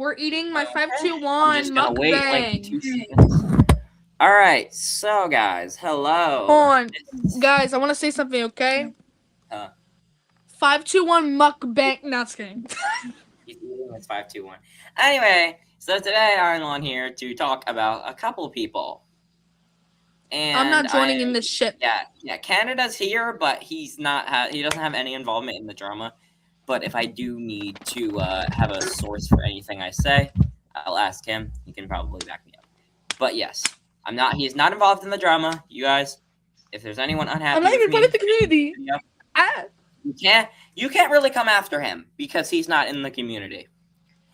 We're eating my 521 I'm just gonna wait like 2 seconds. All right, so guys, hello. Hold on, guys. I want to say something, okay? 521 mukbang. No, just kidding. It's 521. Anyway, so today I'm on here to talk about a couple people. And I'm not joining in this shit. Yeah. Canada's here, but he's not. He doesn't have any involvement in the drama. But if I do need to have a source for anything I say, I'll ask him. He can probably back me up. But yes, I'm not. He is not involved in the drama. You guys, if there's anyone unhappy, I'm not even part of the community. You can't really come after him because he's not in the community.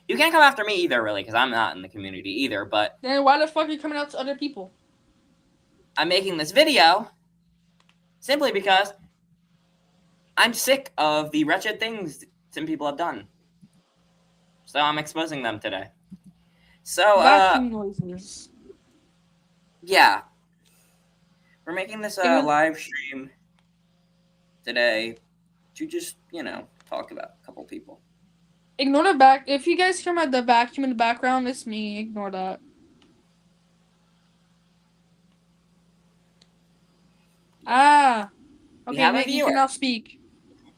You can't come after me either, really, because I'm not in the community either. But then why the fuck are you coming out to other people? I'm making this video simply because I'm sick of the wretched things some people have done. So I'm exposing them today. So, vacuum noises. Yeah. We're making this live stream today to just, talk about a couple people. Ignore the back. If you guys hear the vacuum in the background, it's me. Ignore that. Okay, Nick, you can now speak.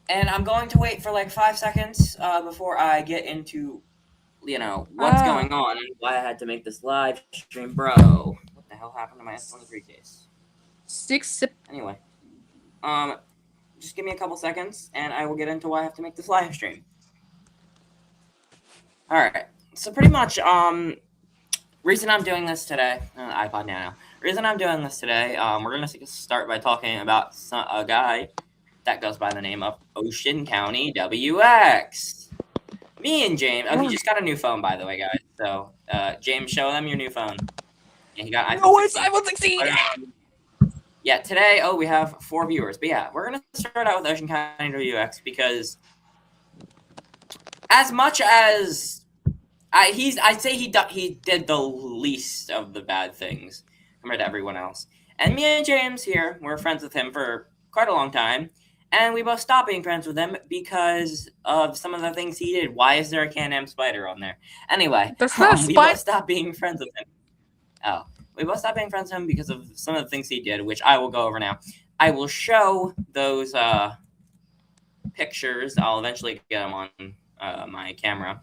And I'm going to wait for like 5 seconds before I get into, what's going on and why I had to make this live stream, bro. What the hell happened to my S23 case? Anyway, just give me a couple seconds and I will get into why I have to make this live stream. All right, so pretty much, reason I'm doing this today, iPod Nano. Reason I'm doing this today, we're gonna start by talking about a guy that goes by the name of Ocean County WX. Me and James. Oh, he just got a new phone, by the way, guys. So, James, show them your new phone. Yeah, he got iPhone 16. iPhone 16. Yeah, today, we have 4 viewers. But yeah, we're gonna start out with Ocean County WX because, as much as I'd say he did the least of the bad things compared to everyone else. And me and James here, we're friends with him for quite a long time. And we both stopped being friends with him because of some of the things he did. Why is there a Can-Am spider on there? Anyway, we both stopped being friends with him. We both stopped being friends with him because of some of the things he did, which I will go over now. I will show those pictures. I'll eventually get them on my camera.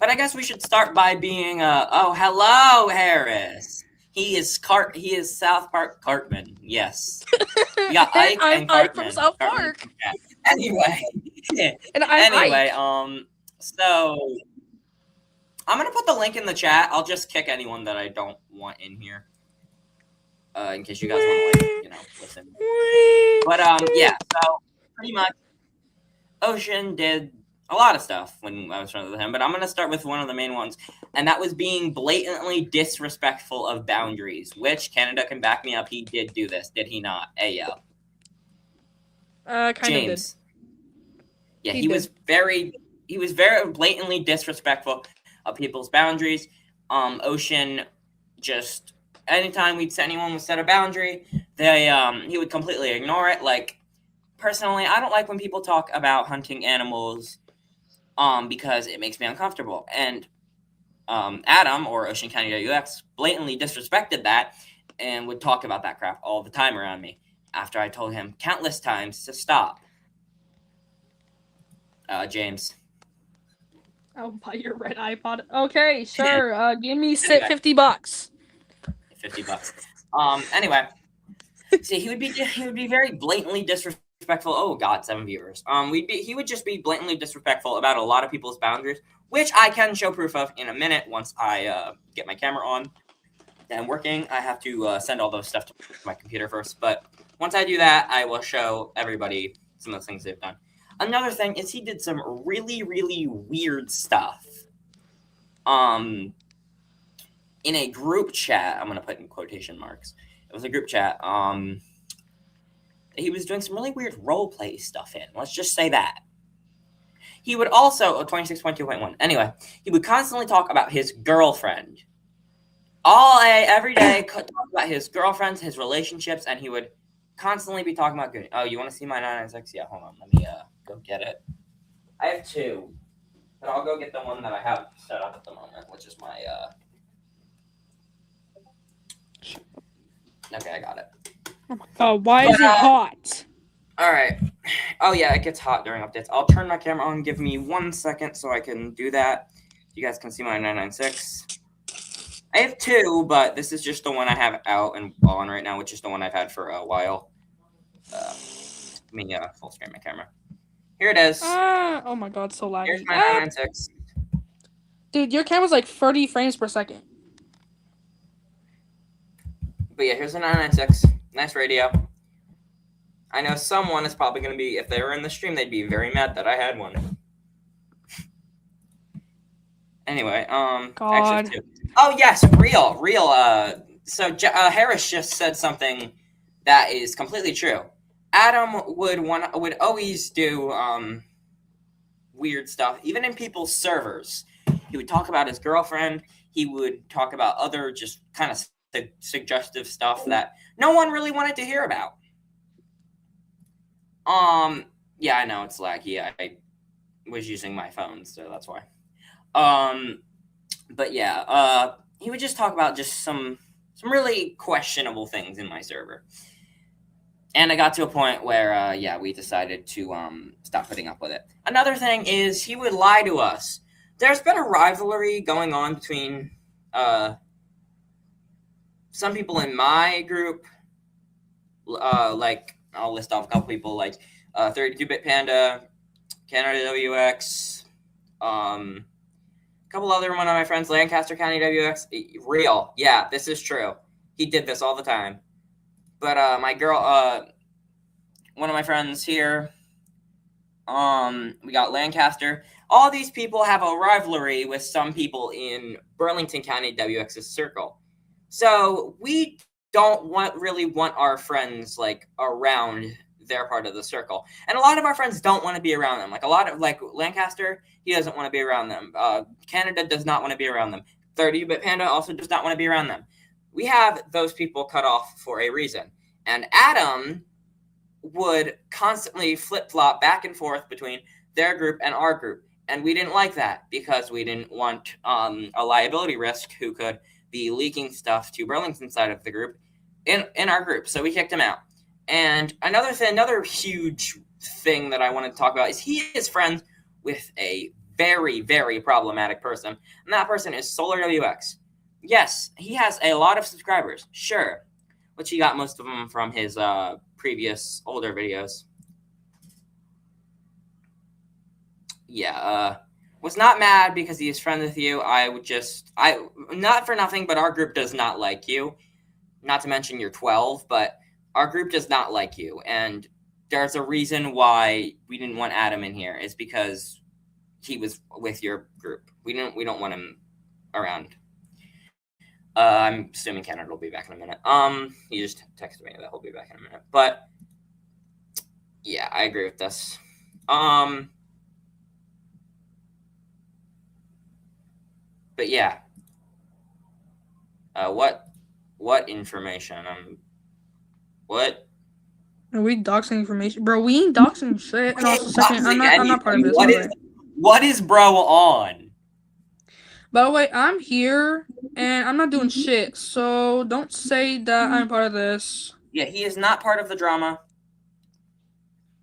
But I guess we should start by being hello, Harris. He is South Park Cartman. Yes. We got Ike and Cartman. From South Park. Anyway. So I'm gonna put the link in the chat. I'll just kick anyone that I don't want in here. In case you guys want to listen. But yeah, so pretty much Ocean did a lot of stuff when I was friends with him, but I'm going to start with one of the main ones, and that was being blatantly disrespectful of boundaries, which Canada can back me up. He did do this, did he not? Ayo. James. Yeah, he was very blatantly disrespectful of people's boundaries. Ocean just, anytime anyone would set a boundary, he would completely ignore it. Like, personally, I don't like when people talk about hunting animals because it makes me uncomfortable. And Adam, or Ocean County WX, blatantly disrespected that and would talk about that crap all the time around me after I told him countless times to stop. James. I'll buy your red iPod. Okay, sure. Give me $50. $50. Anyway. See, he would be very blatantly disrespectful. Oh God, 7 viewers. He would just be blatantly disrespectful about a lot of people's boundaries, which I can show proof of in a minute once I get my camera on and working. I have to send all those stuff to my computer first, but once I do that, I will show everybody some of the things they've done. Another thing is he did some really, really weird stuff. In a group chat, I'm gonna put in quotation marks. It was a group chat. He was doing some really weird role play stuff in. Let's just say that. He would also 26.2.1. Anyway, he would constantly talk about his girlfriend. Every day, talk about his girlfriends, his relationships, and he would constantly be talking about good. Oh, you want to see my 996? Yeah, hold on. Let me go get it. I have 2. But I'll go get the one that I have set up at the moment, which is my Okay, I got it. Oh my god, why is it hot? Alright. Oh yeah, it gets hot during updates. I'll turn my camera on. Give me 1 second so I can do that. You guys can see my 996. I have two, but this is just the one I have out and on right now, which is the one I've had for a while. Full screen my camera. Here it is. Oh my god, so laggy. Here's my 996. Dude, your camera's like 30 frames per second. But yeah, here's the 996. Nice radio. I know someone is probably going to be, if they were in the stream, they'd be very mad that I had one. Anyway, God. Oh yes, real. So Harris just said something that is completely true. Adam would always do weird stuff, even in people's servers. He would talk about his girlfriend. He would talk about other just kind of suggestive stuff that no one really wanted to hear about. Yeah, I know it's laggy. I was using my phone, so that's why. But yeah, he would just talk about just some really questionable things in my server. And I got to a point where, we decided to stop putting up with it. Another thing is he would lie to us. There's been a rivalry going on between some people in my group, like I'll list off a couple people like 32-Bit Panda, CanadaWX, a couple other one of my friends, Lancaster County WX. Real, yeah, this is true. He did this all the time. But my girl, one of my friends here, we got Lancaster. All these people have a rivalry with some people in Burlington County WX's circle. So we don't really want our friends like around their part of the circle. And a lot of our friends don't want to be around them. Like a lot of Lancaster, he doesn't want to be around them. Canada does not want to be around them. 30-Bit Panda also does not want to be around them. We have those people cut off for a reason. And Adam would constantly flip-flop back and forth between their group and our group. And we didn't like that because we didn't want a liability risk who could be leaking stuff to Burlington side of the group in our group. So we kicked him out. And another huge thing that I want to talk about is he is friends with a very, very problematic person. And that person is SolarWX. Yes, he has a lot of subscribers, sure, which he got most of them from his previous older videos. Yeah, was not mad because he is friends with you. Not for nothing, but our group does not like you. Not to mention you're 12, but our group does not like you. And there's a reason why we didn't want Adam in here. Is because he was with your group. We don't want him around. I'm assuming Canada will be back in a minute. He just texted me that he'll be back in a minute. But yeah, I agree with this. But yeah. What information? What? Are we doxing information? Bro, we ain't doxing shit. And also, second, I'm not part of this. What is bro on? By the way, I'm here, and I'm not doing shit, so don't say that I'm part of this. Yeah, he is not part of the drama.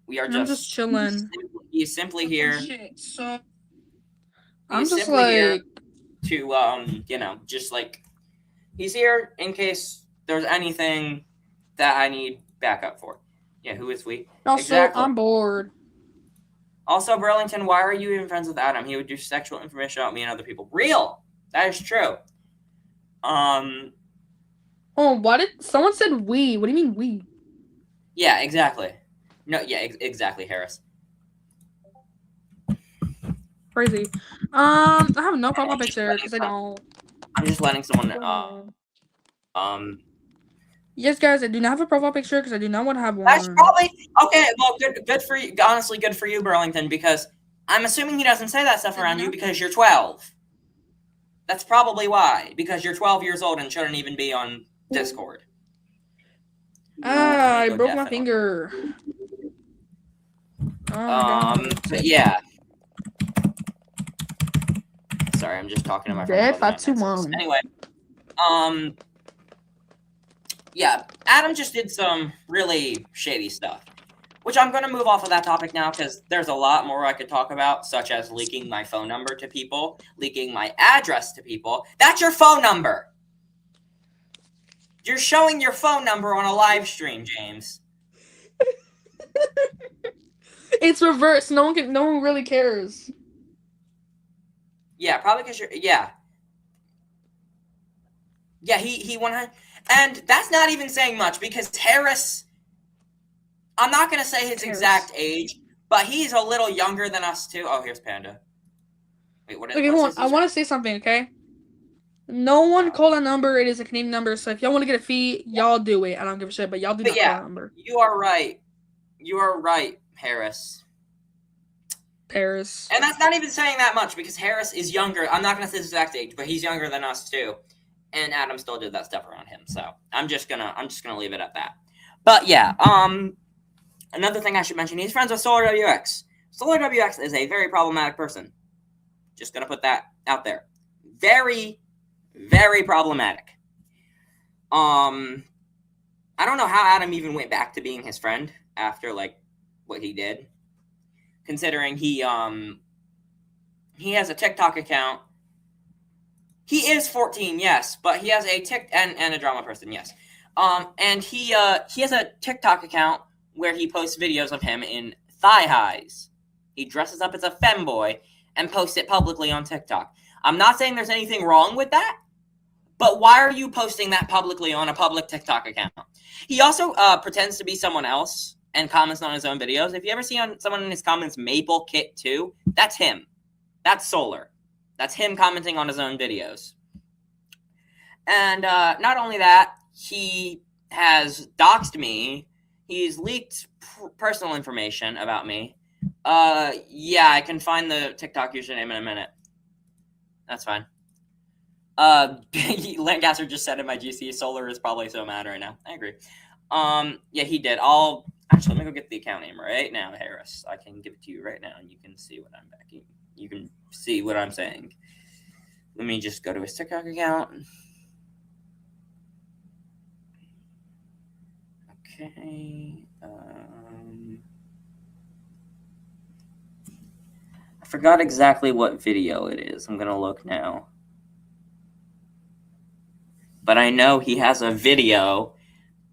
I'm just chilling. He's simply here. Shit, so I'm just like to just like he's here in case there's anything that I need backup for. Yeah, who is we? Also, exactly. I'm bored. Also, Burlington, why are you even friends with Adam? He would do sexual information about me and other people. Real! That is true. Oh, someone said we. What do you mean we? Yeah, exactly. No, yeah, exactly, Harris. Crazy. I have no profile picture because I don't. I'm just letting someone know. Yes, guys, I do not have a profile picture because I do not want to have one. That's probably okay. Well, good for you. Honestly, good for you, Burlington, because I'm assuming he doesn't say that stuff around you because you're 12. That's probably why. Because you're 12 years old and shouldn't even be on Discord. I broke my finger. But yeah. Sorry, I'm just talking to my friends De about the United States. Fatumon. Anyway, um, yeah, Adam just did some really shady stuff, which I'm going to move off of that topic now because there's a lot more I could talk about, such as leaking my phone number to people, leaking my address to people. That's your phone number. You're showing your phone number on a live stream, James. It's reversed. No one really cares. Yeah, probably because you're. Yeah, yeah. He 100, and that's not even saying much because Harris. I'm not gonna say his Harris. exact age, but he's a little younger than us too. Oh, here's Panda. Wait, Okay, what's hold on. his I username? want to say something, okay? No one Oh, call a number. It is a Canadian number. So if y'all want to get a fee, yeah. y'all do it. I don't give a shit, but y'all do But not call yeah, a number. you are right. You are right, Harris. Paris. And that's not even saying that much because Harris is younger. I'm not gonna say his exact age, but he's younger than us too. And Adam still did that stuff around him. So I'm just gonna leave it at that. But yeah, another thing I should mention, he's friends with SolarWX. SolarWX is a very problematic person. Just gonna put that out there. Very, very problematic. I don't know how Adam even went back to being his friend after like what he did. Considering he has a TikTok account. He is 14, yes, but he has a and a drama person, yes. And he has a TikTok account where he posts videos of him in thigh highs. He dresses up as a femboy and posts it publicly on TikTok. I'm not saying there's anything wrong with that, but why are you posting that publicly on a public TikTok account? He also pretends to be someone else and comments on his own videos. If you ever see on someone in his comments Maple Kit 2, that's him. That's Solar. That's him commenting on his own videos. And not only that, he has doxed me. He's leaked personal information about me. Yeah, I can find the TikTok username in a minute. That's fine. Lancaster just said in my GC, Solar is probably so mad right now. I agree. Yeah, he did. Actually, let me go get the account name right now, Harris. I can give it to you right now, and you can see what I'm backing. You can see what I'm saying. Let me just go to his TikTok account. Okay. I forgot exactly what video it is. I'm gonna look now. But I know he has a video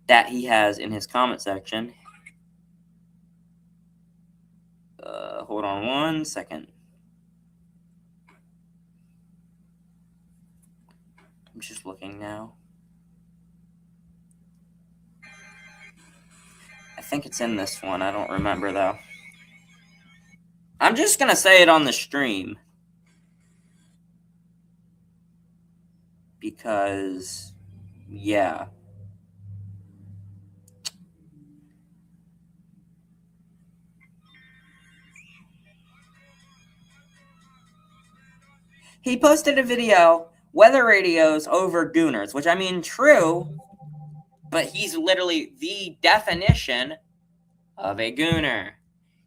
that he has in his comment section. Hold on one second. I'm just looking now. I think it's in this one. I don't remember though. I'm just gonna say it on the stream because, yeah. He posted a video, weather radios over Gooners, which I mean, true, but he's literally the definition of a Gooner.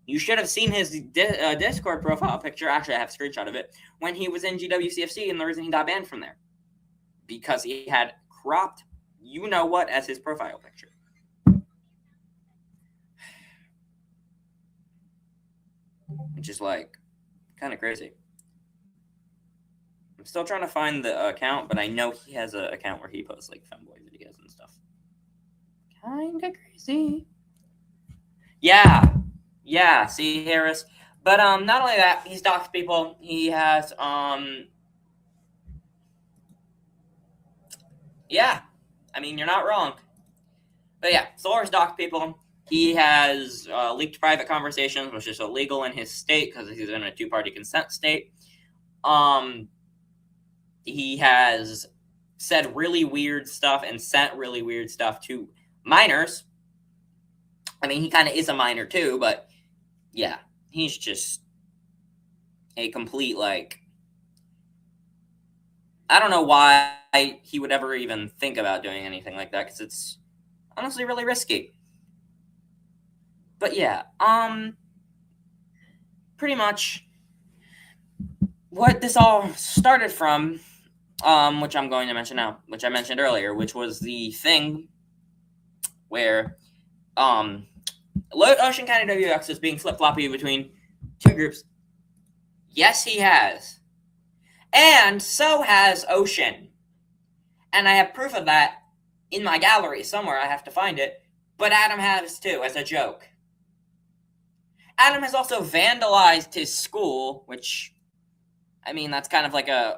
You should have seen his Discord profile picture. Actually, I have a screenshot of it when he was in GWCFC, and the reason he got banned from there because he had cropped, you know what, as his profile picture. Which is like kind of crazy. I'm still trying to find the account, but I know he has an account where he posts like femboy videos and stuff. Kinda crazy. Yeah. See, Harris. But not only that, he's doxed people. He has yeah. I mean, you're not wrong. But yeah, Solar's doxed people. He has leaked private conversations, which is illegal in his state because he's in a two-party consent state. He has said really weird stuff and sent really weird stuff to minors. I mean, he kind of is a minor too, but yeah, he's just a complete, like, I don't know why he would ever even think about doing anything like that because it's honestly really risky. But yeah, pretty much what this all started from, which I'm going to mention now, which I mentioned earlier, which was the thing where Ocean CanadaWX is being flip-floppy between two groups. Yes, he has. And so has Ocean. And I have proof of that in my gallery somewhere. I have to find it. But Adam has too, as a joke. Adam has also vandalized his school, which, I mean, that's kind of like a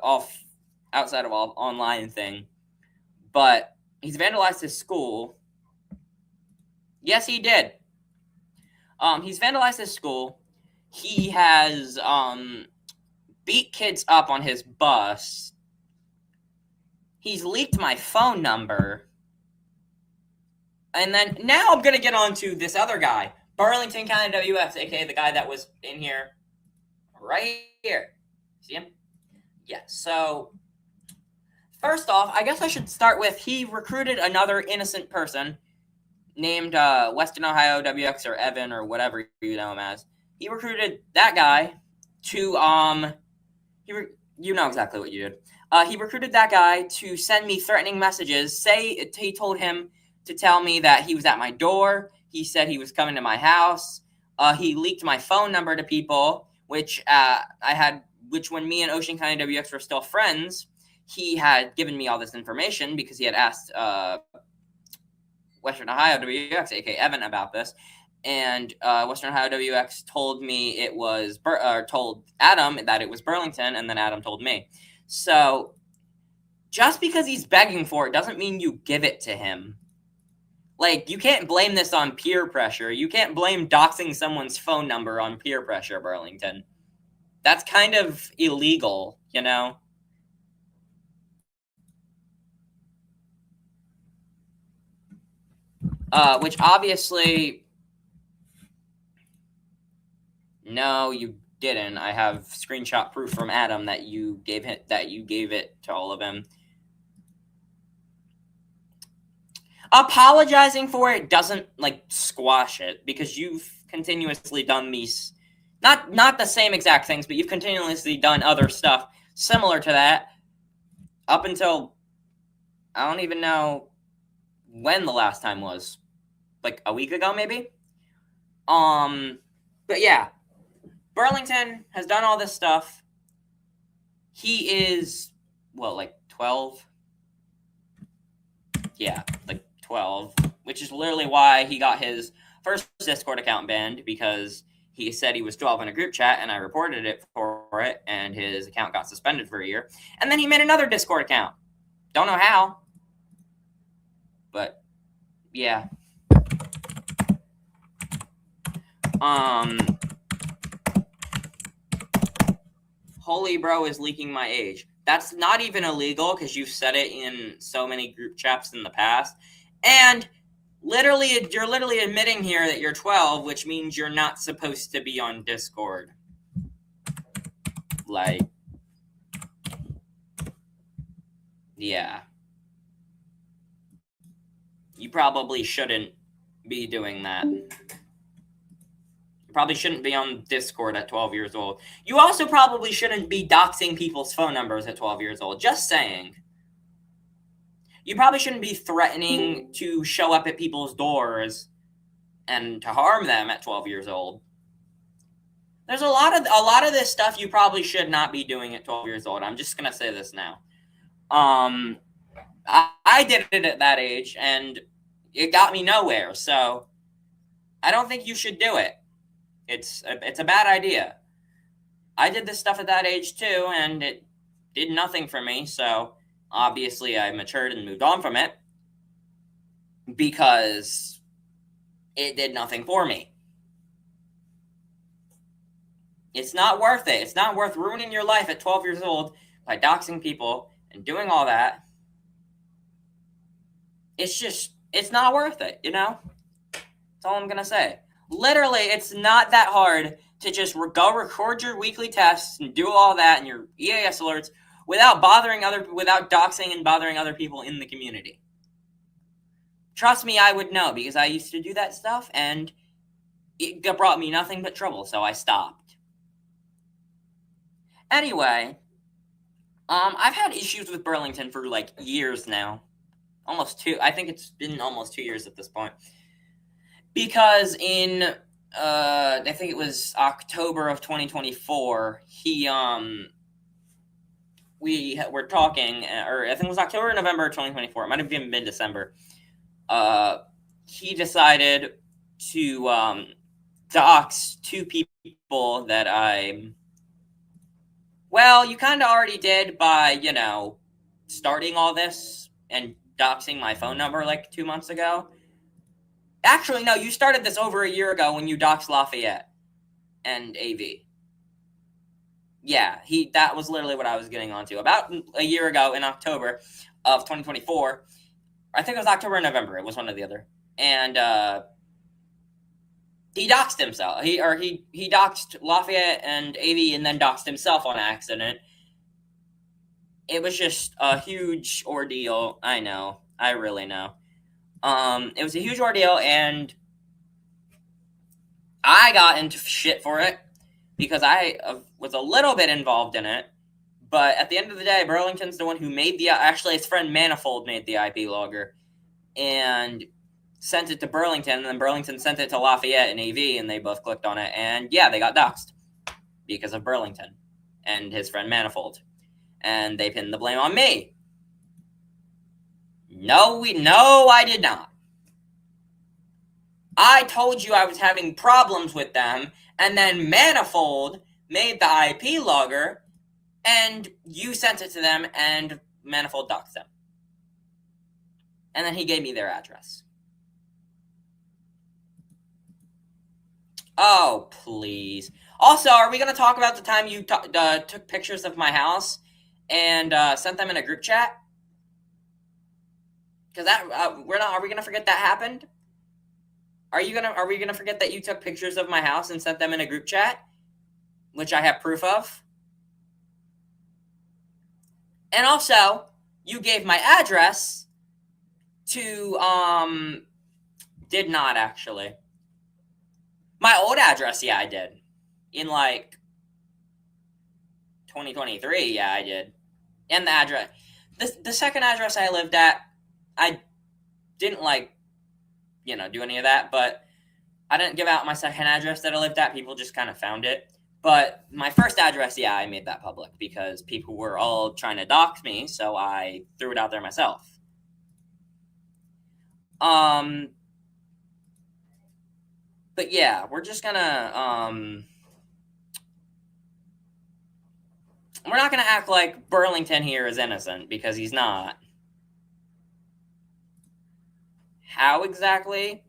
outside of all online thing. But he's vandalized his school. Yes, he did. He's vandalized his school. He has beat kids up on his bus. He's leaked my phone number. And then now I'm going to get on to this other guy, Burlington CanadaWX, aka the guy that was in here right here. See him? Yeah, so first off, I guess I should start with he recruited another innocent person named Western Ohio WX or Evan or whatever you know him as. He recruited that guy to you know exactly what you did. He recruited that guy to send me threatening messages. He told him to tell me that he was at my door. He said he was coming to my house. He leaked my phone number to people, which when me and Ocean CanadaWX were still friends, he had given me all this information because he had asked Western Ohio WX, aka Evan, about this. And Western Ohio WX told me told Adam that it was Burlington, and then Adam told me. So just because he's begging for it doesn't mean you give it to him. Like, you can't blame this on peer pressure. You can't blame doxing someone's phone number on peer pressure, Burlington. That's kind of illegal, you know? Which obviously, no, you didn't. I have screenshot proof from Adam that you gave it to all of them. Apologizing for it doesn't squash it, because you've continuously done these, not the same exact things, but you've continuously done other stuff similar to that up until I don't even know when the last time was, like a week ago maybe. But yeah, Burlington has done all this stuff. He is, well, like 12. Yeah, like 12, which is literally why he got his first Discord account banned, because he said he was 12 in a group chat, and I reported it for it, and his account got suspended for a year. And then he made another Discord account. Don't know how, but yeah. Holy bro is leaking my age. That's not even illegal, because you've said it in so many group chats in the past. And you're literally admitting here that you're 12, which means you're not supposed to be on Discord. Like, yeah. You probably shouldn't be doing that. You probably shouldn't be on Discord at 12 years old. You also probably shouldn't be doxing people's phone numbers at 12 years old. Just saying. You probably shouldn't be threatening to show up at people's doors and to harm them at 12 years old. There's a lot of this stuff you probably should not be doing at 12 years old. I'm just gonna say this now. I did it at that age, and it got me nowhere. So I don't think you should do it. It's a bad idea. I did this stuff at that age too, and it did nothing for me. So obviously I matured and moved on from it, because it did nothing for me. It's not worth it. It's not worth ruining your life at 12 years old by doxing people and doing all that. It's not worth it, you know? That's all I'm going to say. Literally, it's not that hard to just go record your weekly tests and do all that and your EAS alerts without doxing and bothering other people in the community. Trust me, I would know, because I used to do that stuff, and it brought me nothing but trouble, so I stopped. Anyway, I've had issues with Burlington for like years now. Almost two. I think it's been almost 2 years at this point. Because in I think it was October of 2024, we were talking, or I think it was October or November of 2024. It might have even been December. Uh, he decided to dox two people that well, you kind of already did by, starting all this and doxing my phone number like 2 months ago. Actually, no, you started this over a year ago when you doxed Lafayette and AV. Yeah, that was literally what I was getting onto. About a year ago in October of 2024, I think it was October or November, it was one or the other. And he doxed himself. He doxed Lafayette and AV and then doxed himself on accident. It was just a huge ordeal. I know. I really know. It was a huge ordeal, and I got into shit for it because I was a little bit involved in it. But at the end of the day, Burlington's the one who made actually his friend Manifold made the IP logger and sent it to Burlington, and then Burlington sent it to Lafayette and AV, and they both clicked on it, and yeah, they got doxxed because of Burlington and his friend Manifold. And they pinned the blame on me. No, I did not. I told you I was having problems with them, and then Manifold made the IP logger, and you sent it to them, and Manifold doxed them. And then he gave me their address. Oh, please. Also, are we going to talk about the time you took pictures of my house and sent them in a group chat? Because that are we going to forget that happened? Are we gonna forget that you took pictures of my house and sent them in a group chat, which I have proof of? And also, you gave my address to did not actually. My old address, yeah, I did. In like 2023, yeah, I did. And the address, the second address I lived at, I didn't do any of that, but I didn't give out my second address that I lived at. People just kind of found it. But my first address, yeah, I made that public because people were all trying to dox me, so I threw it out there myself. But yeah, we're just gonna we're not gonna act like Burlington here is innocent because he's not. How exactly?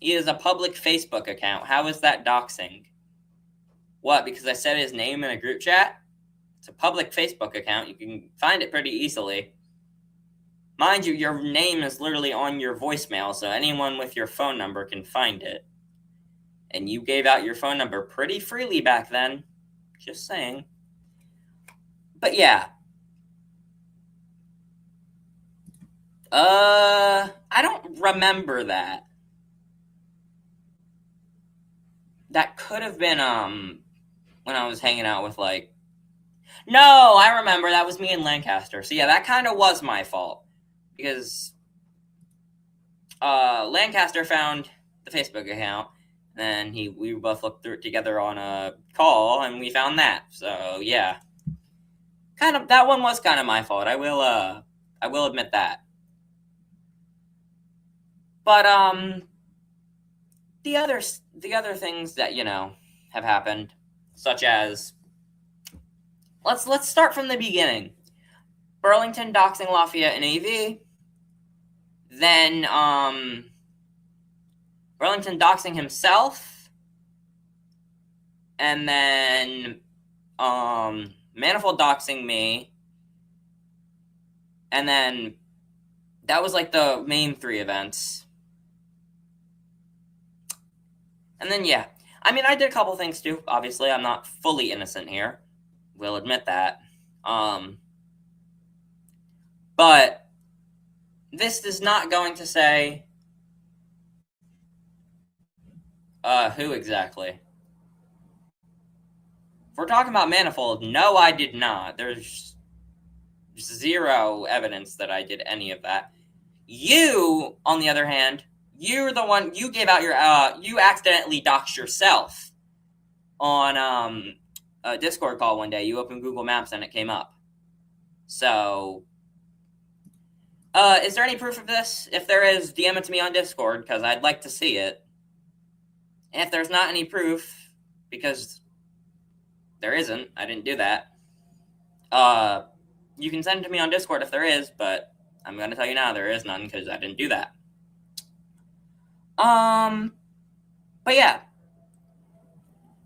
He is a public Facebook account. How is that doxing? What? Because I said his name in a group chat? It's a public Facebook account. You can find it pretty easily. Mind you, your name is literally on your voicemail, so anyone with your phone number can find it. And you gave out your phone number pretty freely back then. Just saying. But yeah. I don't remember that. That could have been, when I was hanging out with, No, I remember. That was me in Lancaster. So yeah, that kind of was my fault. Because, Lancaster found the Facebook account, and we both looked through it together on a call, and we found that. So yeah. That one was kind of my fault. I will admit that. But the other things that have happened, such as let's start from the beginning. Burlington doxing Lafayette and AV, then Burlington doxing himself, and then Manifold doxing me, and then that was like the main 3 events. And then yeah, I mean, I did a couple things too. Obviously, I'm not fully innocent here. We'll admit that. But this is not going to say who exactly. If we're talking about Manifold, no, I did not. There's zero evidence that I did any of that. You, on the other hand, you're the one, you gave out your, you accidentally doxed yourself on a Discord call one day. You opened Google Maps and it came up. So, is there any proof of this? If there is, DM it to me on Discord, because I'd like to see it. And if there's not any proof, because there isn't, I didn't do that, you can send it to me on Discord if there is, but I'm going to tell you now, there is none, because I didn't do that. But yeah.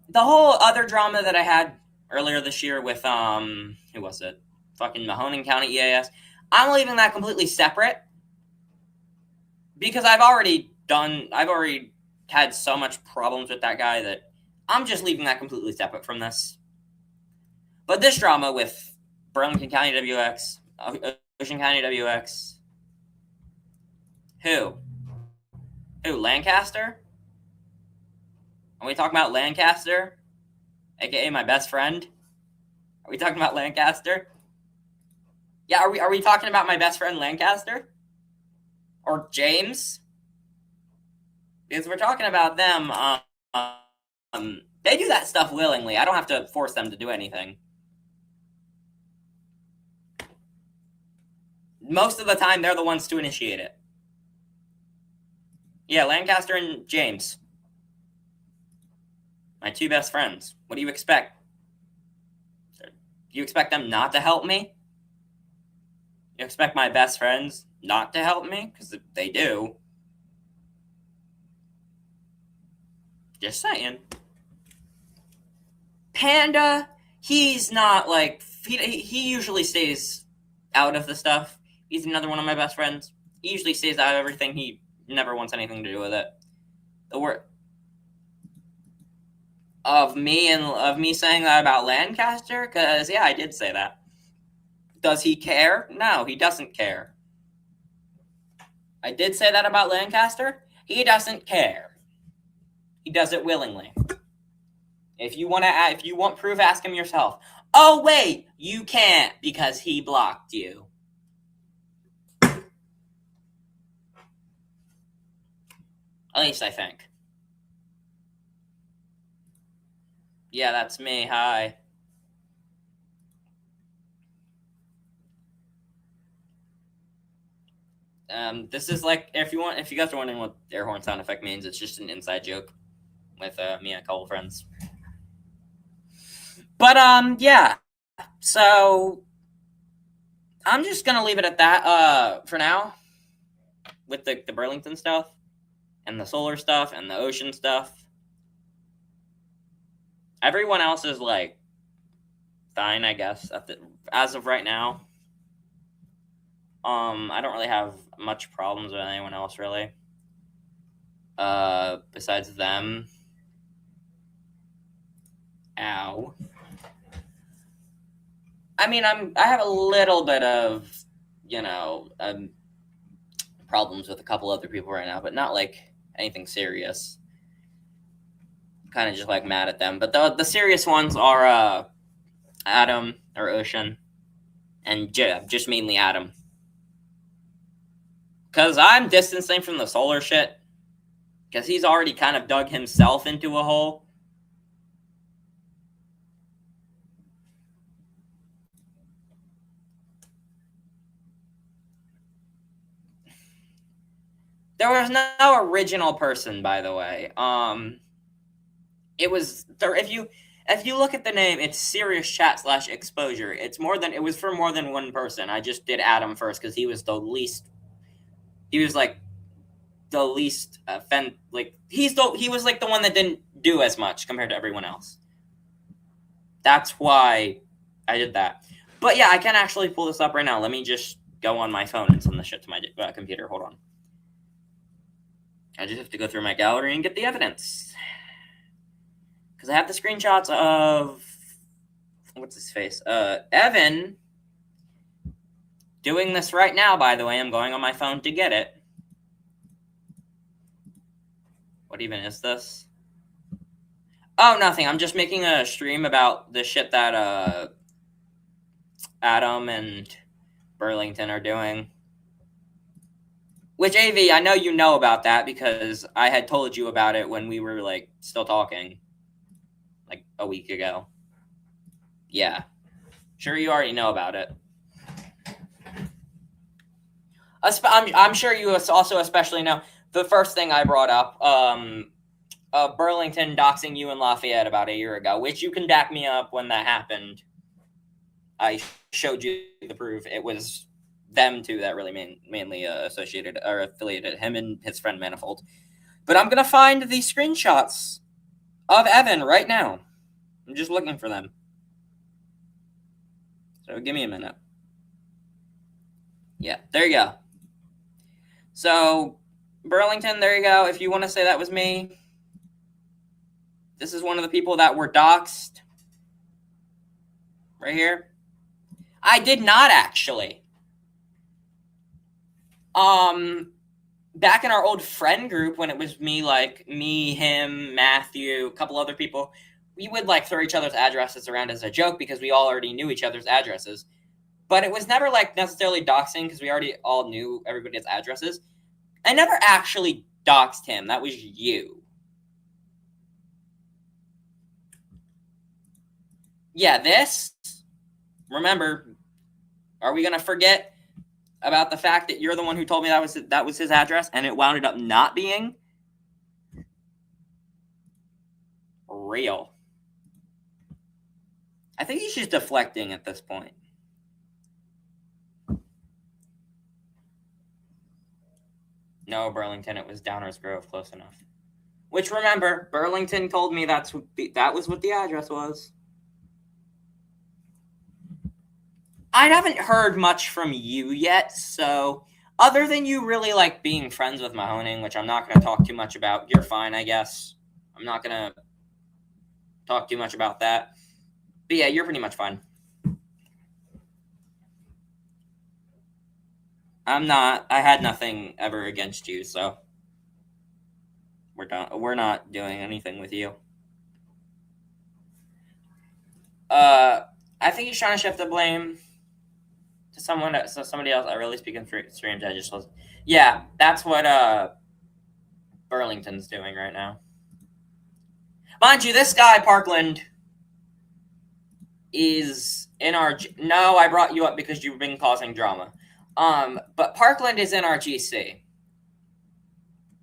The whole other drama that I had earlier this year with, who was it? Fucking Mahoning County EAS. I'm leaving that completely separate, because I've already had so much problems with that guy that I'm just leaving that completely separate from this. But this drama with Burlington County WX, Ocean County WX, who? Lancaster? Are we talking about Lancaster? AKA my best friend? Are we talking about Lancaster? Yeah, are we talking about my best friend Lancaster? Or James? Because we're talking about them, they do that stuff willingly. I don't have to force them to do anything. Most of the time, they're the ones to initiate it. Yeah, Lancaster and James. My two best friends. What do you expect? Do you expect them not to help me? You expect my best friends not to help me? Because they do. Just saying. Panda, he's not like... He usually stays out of the stuff. He's another one of my best friends. He usually stays out of everything. He never wants anything to do with it. The word... Of me saying that about Lancaster? Because, yeah, I did say that. Does he care? No, he doesn't care. I did say that about Lancaster. He doesn't care. He does it willingly. If you want proof, ask him yourself. Oh, wait, you can't because he blocked you. At least I think. Yeah, that's me. Hi. This is like, if you guys are wondering what air horn sound effect means, it's just an inside joke with me and a couple friends. But yeah. So I'm just gonna leave it at that for now. With the Burlington stuff and the solar stuff and the ocean stuff. Everyone else is like fine, I guess, as of right now. I don't really have much problems with anyone else, really. Besides them. Ow. I mean, I have a little bit of, problems with a couple other people right now, but not like anything serious. Kind of just like mad at them. But the serious ones are Adam or Ocean, and just mainly Adam. Because I'm distancing from the solar shit. Because he's already kind of dug himself into a hole. There was no original person, by the way. It was there. If you look at the name, it's Serious Chat / Exposure. It was for more than one person. I just did Adam first because he was the least. He was like the least he was like the one that didn't do as much compared to everyone else. That's why I did that. But yeah, I can actually pull this up right now. Let me just go on my phone and send the shit to my computer. Hold on. I just have to go through my gallery and get the evidence. Because I have the screenshots of... What's his face? Evan. Doing this right now, by the way. I'm going on my phone to get it. What even is this? Oh, nothing. I'm just making a stream about the shit that Adam and Burlington are doing. Which, AV, I know you know about that because I had told you about it when we were, like, still talking. Like, a week ago. Yeah. Sure you already know about it. I'm sure you also especially know the first thing I brought up, Burlington doxing you in Lafayette about a year ago, which you can back me up when that happened. I showed you the proof. It was them two that really mainly associated or affiliated him and his friend Manifold. But I'm gonna find the screenshots of Evan right now. I'm just looking for them. So give me a minute. Yeah, there you go. So Burlington, there you go. If you want to say that was me, this is one of the people that were doxxed. Right here. I did not actually. Back in our old friend group when it was me, him, Matthew, a couple other people, we would like throw each other's addresses around as a joke because we all already knew each other's addresses. But it was never like necessarily doxing because we already all knew everybody's addresses. I never actually doxed him. That was you. Yeah, this. Remember, are we gonna forget about the fact that you're the one who told me that was his address and it wound up not being real? I think he's just deflecting at this point. No, Burlington, it was Downers Grove, close enough. Which, remember, Burlington told me that was what the address was. I haven't heard much from you yet, so other than you really like being friends with Mahoning, which I'm not going to talk too much about, you're fine, I guess. I'm not going to talk too much about that. But yeah, you're pretty much fine. I'm not. I had nothing ever against you, so we're done. We're not doing anything with you. I think he's trying to shift the blame to somebody else. I really speak in streams. I just was. Yeah, that's what Burlington's doing right now. Mind you, this guy Parkland is in our. No, I brought you up because you've been causing drama. But Parkland is in our GC.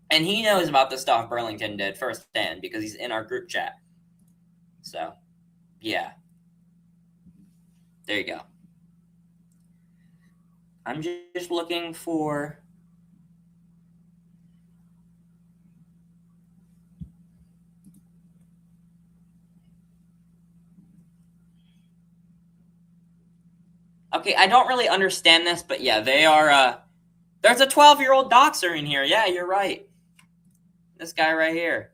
And he knows about the stuff Burlington did firsthand because he's in our group chat. So, yeah. There you go. I'm just looking for. Okay, I don't really understand this, but yeah, they are. There's a 12-year-old doxer in here. Yeah, you're right. This guy right here.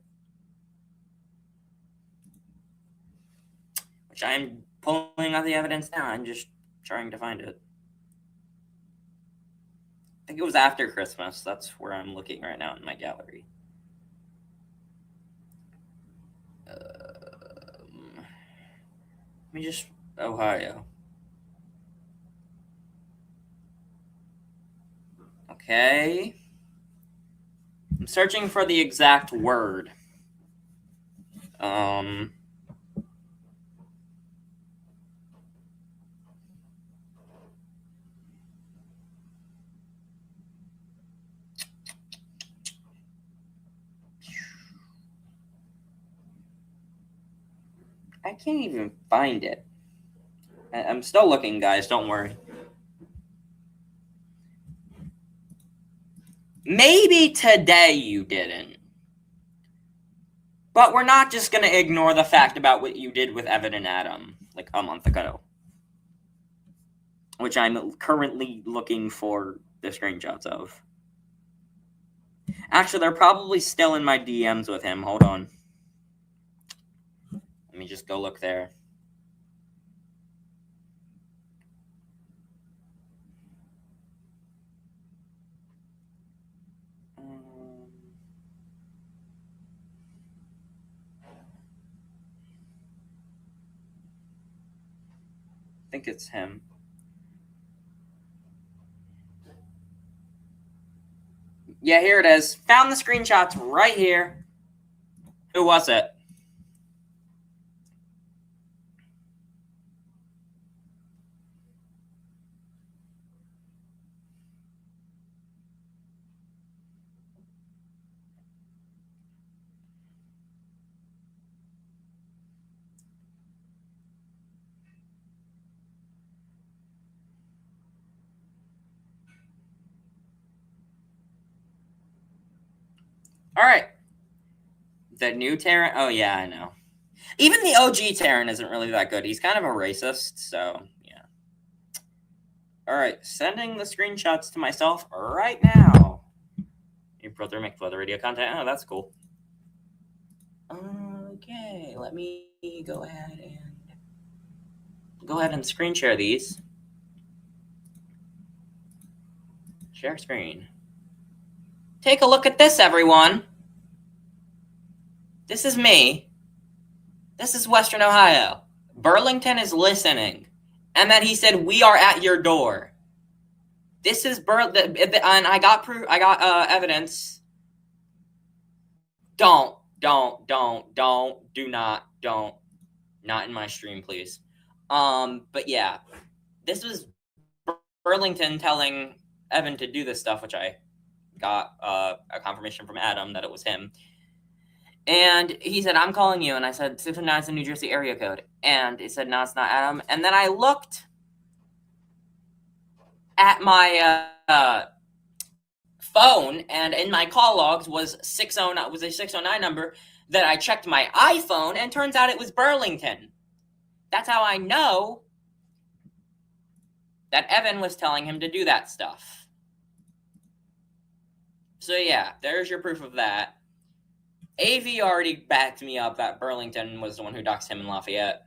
Which I'm pulling out the evidence now. I'm just trying to find it. I think it was after Christmas. That's where I'm looking right now in my gallery. Let me just. Ohio. Okay. I'm searching for the exact word. I can't even find it. I'm still looking, guys. Don't worry. Maybe today you didn't. But we're not just going to ignore the fact about what you did with Evan and Adam, like a month ago. Which I'm currently looking for the screenshots of. Actually, they're probably still in my DMs with him. Hold on. Let me just go look there. I think it's him. Yeah, here it is. Found the screenshots right here. Who was it? All right. The new Terran. Oh, yeah, I know. Even the OG Terran isn't really that good. He's kind of a racist, so yeah. All right, sending the screenshots to myself right now. Your brother McFlother radio content. Oh, that's cool. Okay, let me go ahead and screen share these. Share screen. Take a look at this, everyone. This is me. This is Western Ohio. Burlington is listening. And then he said, "We are at your door." This is and I got proof. I got evidence. Don't. Do not. Don't. Not in my stream, please. But yeah, this was Burlington telling Evan to do this stuff, which I got a confirmation from Adam that it was him. And he said, "I'm calling you." And I said, 609 is the New Jersey area code. And he said, "No, it's not Adam." And then I looked at my phone, and in my call logs was a 609 number that I checked my iPhone, and turns out it was Burlington. That's how I know that Evan was telling him to do that stuff. So yeah, there's your proof of that. AV already backed me up that Burlington was the one who doxed him in Lafayette.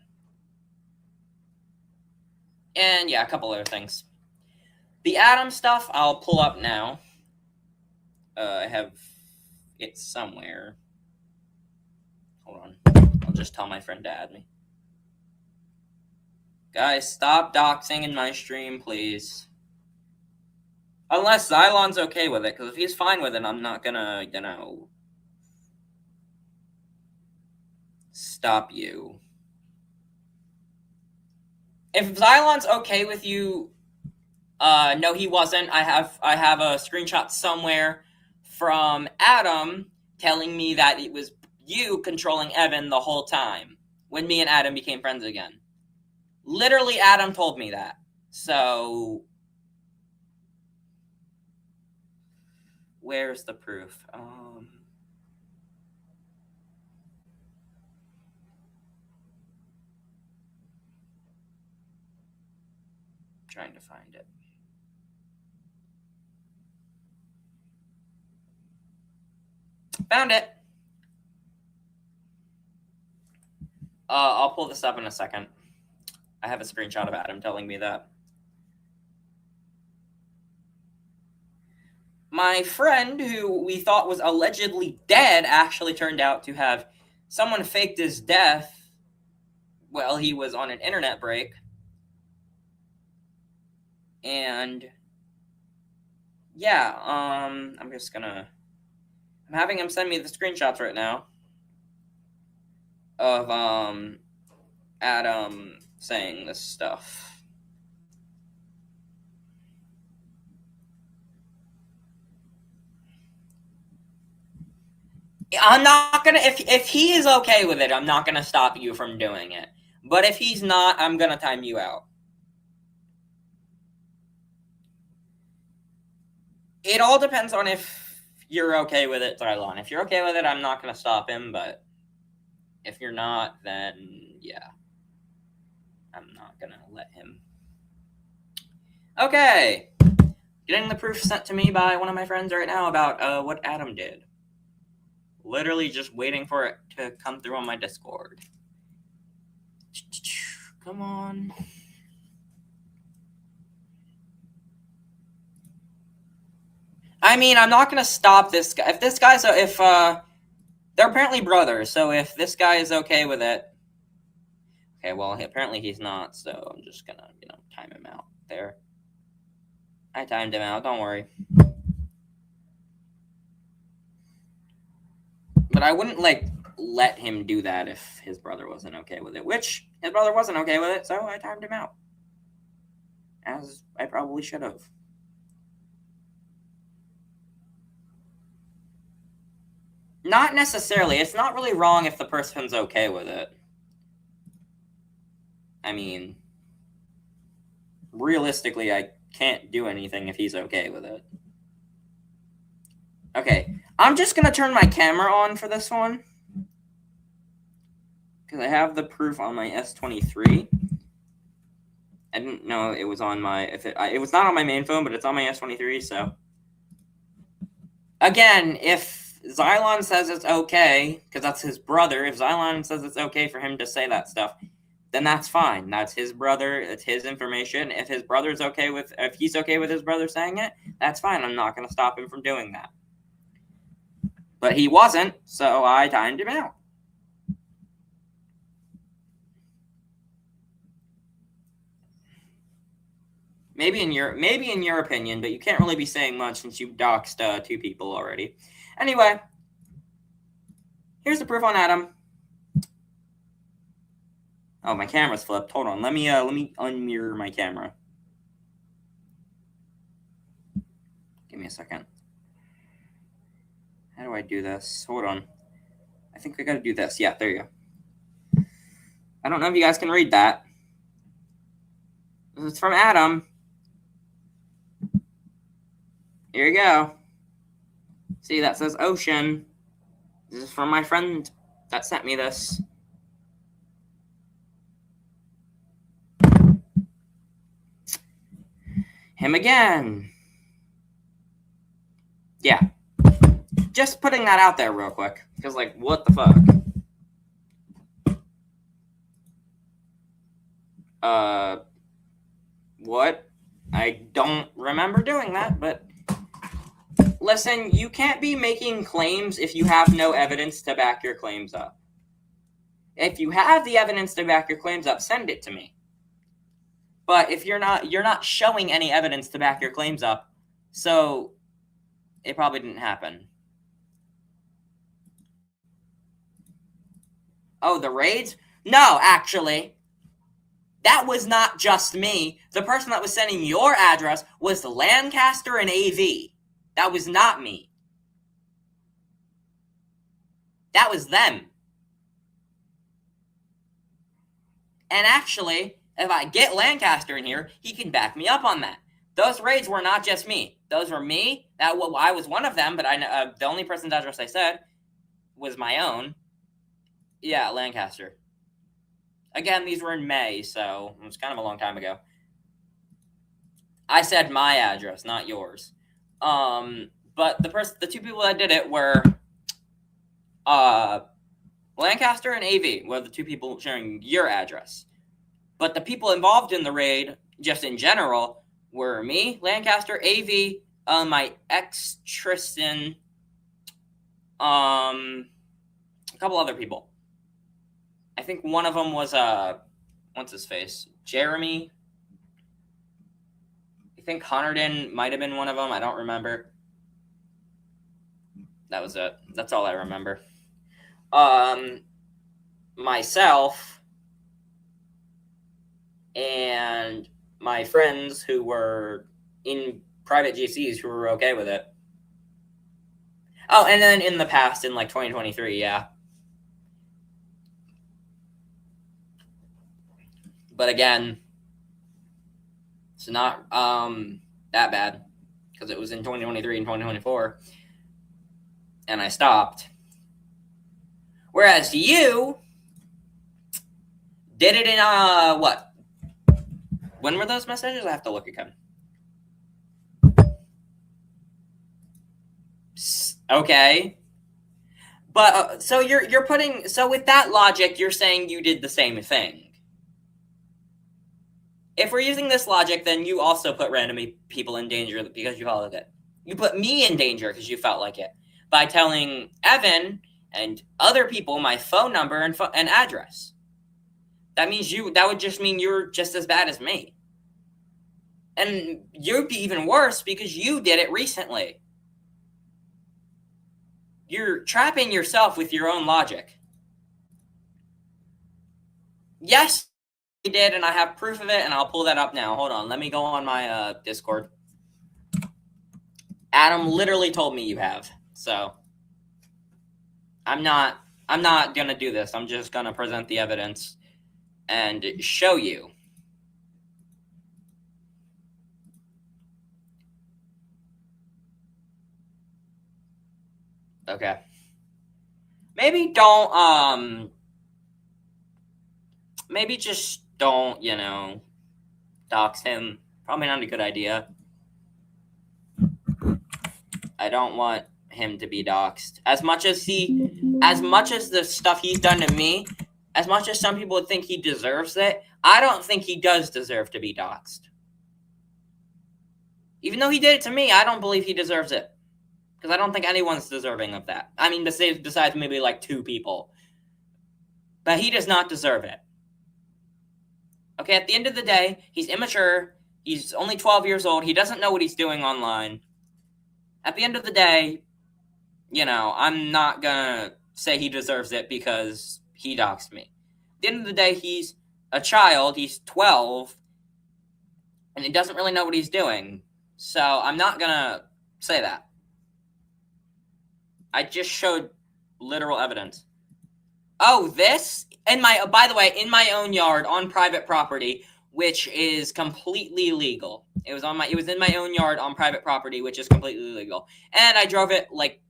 And yeah, a couple other things. The Adam stuff I'll pull up now. I have it somewhere. Hold on. I'll just tell my friend to add me. Guys, stop doxing in my stream, please. Unless Xylon's okay with it, because if he's fine with it, I'm not gonna, stop you. If Xylon's okay with you, no, he wasn't. I have a screenshot somewhere from Adam telling me that it was you controlling Evan the whole time when me and Adam became friends again. Literally, Adam told me that. So, where's the proof? Trying to find it. Found it. I'll pull this up in a second. I have a screenshot of Adam telling me that. My friend, who we thought was allegedly dead, actually turned out to have someone faked his death while he was on an internet break. And yeah, I'm having him send me the screenshots right now of Adam saying this stuff. I'm not gonna, if he is okay with it, I'm not gonna stop you from doing it. But if he's not, I'm gonna time you out. It all depends on if you're okay with it, Xylon. If you're okay with it, I'm not gonna stop him, but if you're not, then yeah, I'm not gonna let him. Okay, getting the proof sent to me by one of my friends right now about what Adam did. Literally just waiting for it to come through on my Discord. Come on. I mean, I'm not gonna stop this guy. If this guy's they're apparently brothers, so if this guy is okay with it, okay. Well, apparently he's not, so I'm just gonna time him out there. I timed him out. Don't worry. But I wouldn't, like, let him do that if his brother wasn't okay with it, which his brother wasn't okay with it, so I timed him out. As I probably should have. Not necessarily. It's not really wrong if the person's okay with it. I mean, realistically, I can't do anything if he's okay with it. Okay, I'm just gonna turn my camera on for this one. Because I have the proof on my S23. I didn't know it was on my... it was not on my main phone, but it's on my S23, so... Again, if Xylon says it's okay, because that's his brother, if Xylon says it's okay for him to say that stuff, then that's fine. That's his brother. It's his information. If his brother's okay with... If he's okay with his brother saying it, that's fine. I'm not going to stop him from doing that. But he wasn't, so I timed him out. Maybe in your opinion, but you can't really be saying much since you doxed 2 people already. Anyway, here's the proof on Adam. Oh, my camera's flipped. Hold on. Let me unmirror my camera. Give me a second. How do I do this? Hold on. I think I gotta do this. Yeah, there you go. I don't know if you guys can read that. This is from Adam. Here you go. See, that says ocean. This is from my friend that sent me this. Him again. Yeah. Just putting that out there real quick. Because, like, what the fuck? What? I don't remember doing that, but... Listen, you can't be making claims if you have no evidence to back your claims up. If you have the evidence to back your claims up, send it to me. But if you're not showing any evidence to back your claims up, so it probably didn't happen. Oh, the raids? No, actually. That was not just me. The person that was sending your address was Lancaster and AV. That was not me. That was them. And actually, if I get Lancaster in here, he can back me up on that. Those raids were not just me. Those were me. I was one of them, but the only person's address I said was my own. Yeah, Lancaster. Again, these were in May, so it was kind of a long time ago. I said my address, not yours. But the 2 people that did it were Lancaster and AV were the 2 people sharing your address. But the people involved in the raid, just in general, were me, Lancaster, AV, my ex Tristan, a couple other people. I think one of them was what's his face? Jeremy. I think Hunterdon might have been one of them. I don't remember. That was it. That's all I remember. Myself and my friends who were in private GCs who were okay with it. Oh, and then in the past, in like 2023, yeah. But again, it's not that bad because it was in 2023 and 2024, and I stopped. Whereas you did it in what? When were those messages? I have to look again. Okay. But so you're putting, so with that logic, you're saying you did the same thing. If we're using this logic, then you also put random people in danger because you followed it. You put me in danger because you felt like it by telling Evan and other people my phone number and address. That would just mean you're just as bad as me. And you'd be even worse because you did it recently. You're trapping yourself with your own logic. Yes, I did, and I have proof of it, and I'll pull that up now. Hold on. Let me go on my Discord. Adam literally told me you have. So I'm not going to do this. I'm just going to present the evidence and show you. Okay. Maybe don't maybe just don't, dox him. Probably not a good idea. I don't want him to be doxxed. As much as the stuff he's done to me, as much as some people would think he deserves it, I don't think he does deserve to be doxxed. Even though he did it to me, I don't believe he deserves it. Because I don't think anyone's deserving of that. I mean, besides maybe like 2 people. But he does not deserve it. Okay, at the end of the day, he's immature. He's only 12 years old. He doesn't know what he's doing online. At the end of the day, I'm not gonna say he deserves it because he doxed me. At the end of the day, he's a child. He's 12. And he doesn't really know what he's doing. So I'm not gonna say that. I just showed literal evidence. Oh, this? By the way, in my own yard on private property, which is completely legal. It was in my own yard on private property, which is completely legal. And I drove it like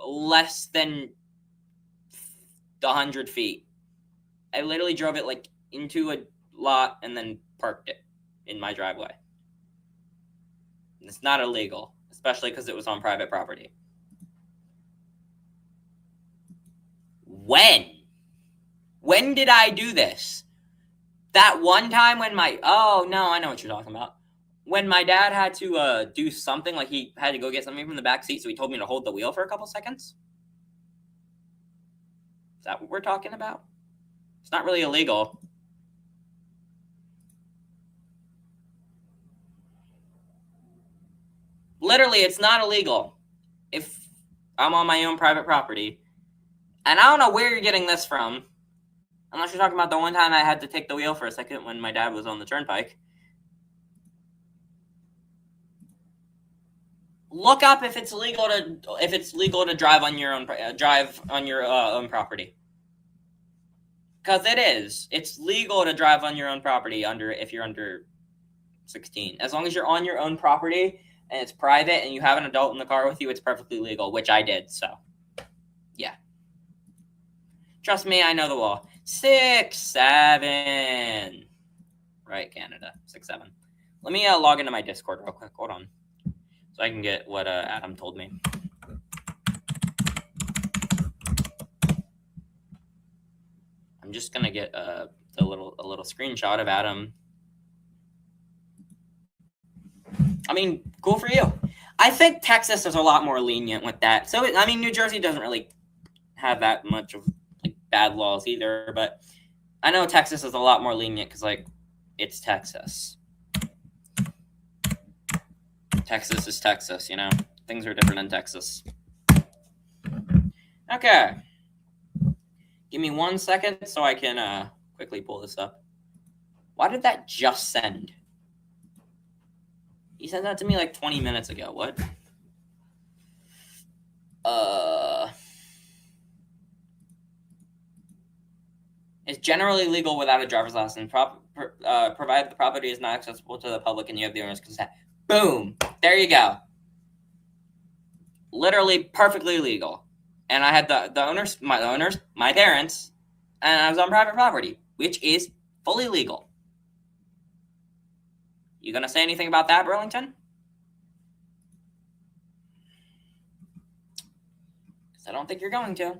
less than 100 feet. I literally drove it like into a lot and then parked it in my driveway. It's not illegal, especially because it was on private property. When did I do this? That one time when oh no, I know what you're talking about. When my dad had to do something, like he had to go get something from the back seat, so he told me to hold the wheel for a couple seconds. Is that what we're talking about? It's not really illegal. Literally, it's not illegal if I'm on my own private property. And I don't know where you're getting this from. Unless you're talking about the one time I had to take the wheel for a second when my dad was on the turnpike. Look up if it's legal to drive on your own property. Because it is. It's legal to drive on your own property if you're under 16. As long as you're on your own property and it's private and you have an adult in the car with you, it's perfectly legal, which I did. So, yeah. Trust me, I know the law. 6, 7. Right, Canada. 6, 7. Let me log into my Discord real quick. Hold on. So I can get what Adam told me. I'm just going to get a little screenshot of Adam. I mean, cool for you. I think Texas is a lot more lenient with that. So, I mean, New Jersey doesn't really have that much of bad laws either, but I know Texas is a lot more lenient because it's Texas. Texas is Texas, things are different in Texas. Okay, give me 1 second so I can quickly pull this up. Why did that just send? He sent that to me like 20 minutes ago. What? It's generally legal without a driver's license, provided the property is not accessible to the public and you have the owner's consent. Boom! There you go. Literally perfectly legal. And I had my parents, and I was on private property, which is fully legal. You gonna say anything about that, Burlington? Because I don't think you're going to.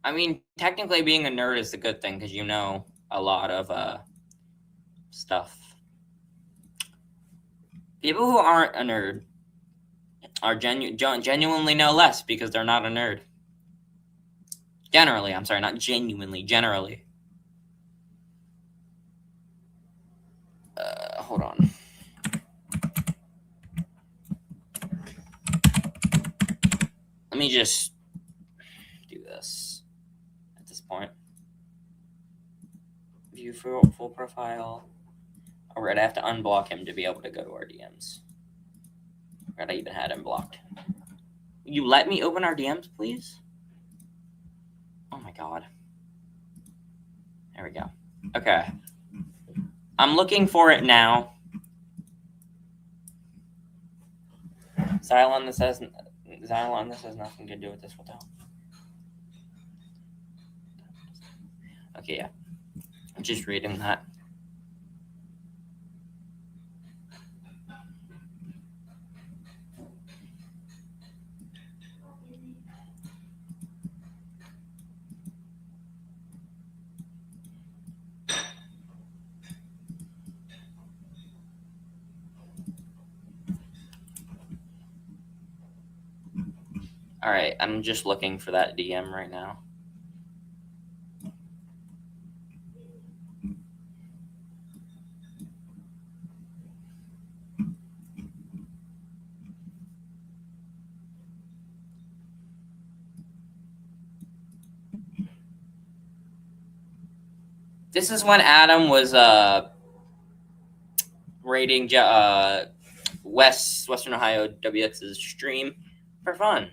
I mean, technically being a nerd is a good thing because you know a lot of stuff. People who aren't a nerd are genuinely know less because they're not a nerd. Generally, I'm sorry, not genuinely, generally. Hold on. me just do this at this point. View full profile. Alright, I have to unblock him to be able to go to our DMs. Alright, I even had him blocked. Will you let me open our DMs, please? Oh my god. There we go. Okay. I'm looking for it now. Xylon, this has nothing to do with this. What the hell? Okay, yeah. I'm just reading that. All right, I'm just looking for that DM right now. This is when Adam was rating Western Ohio WX's stream for fun.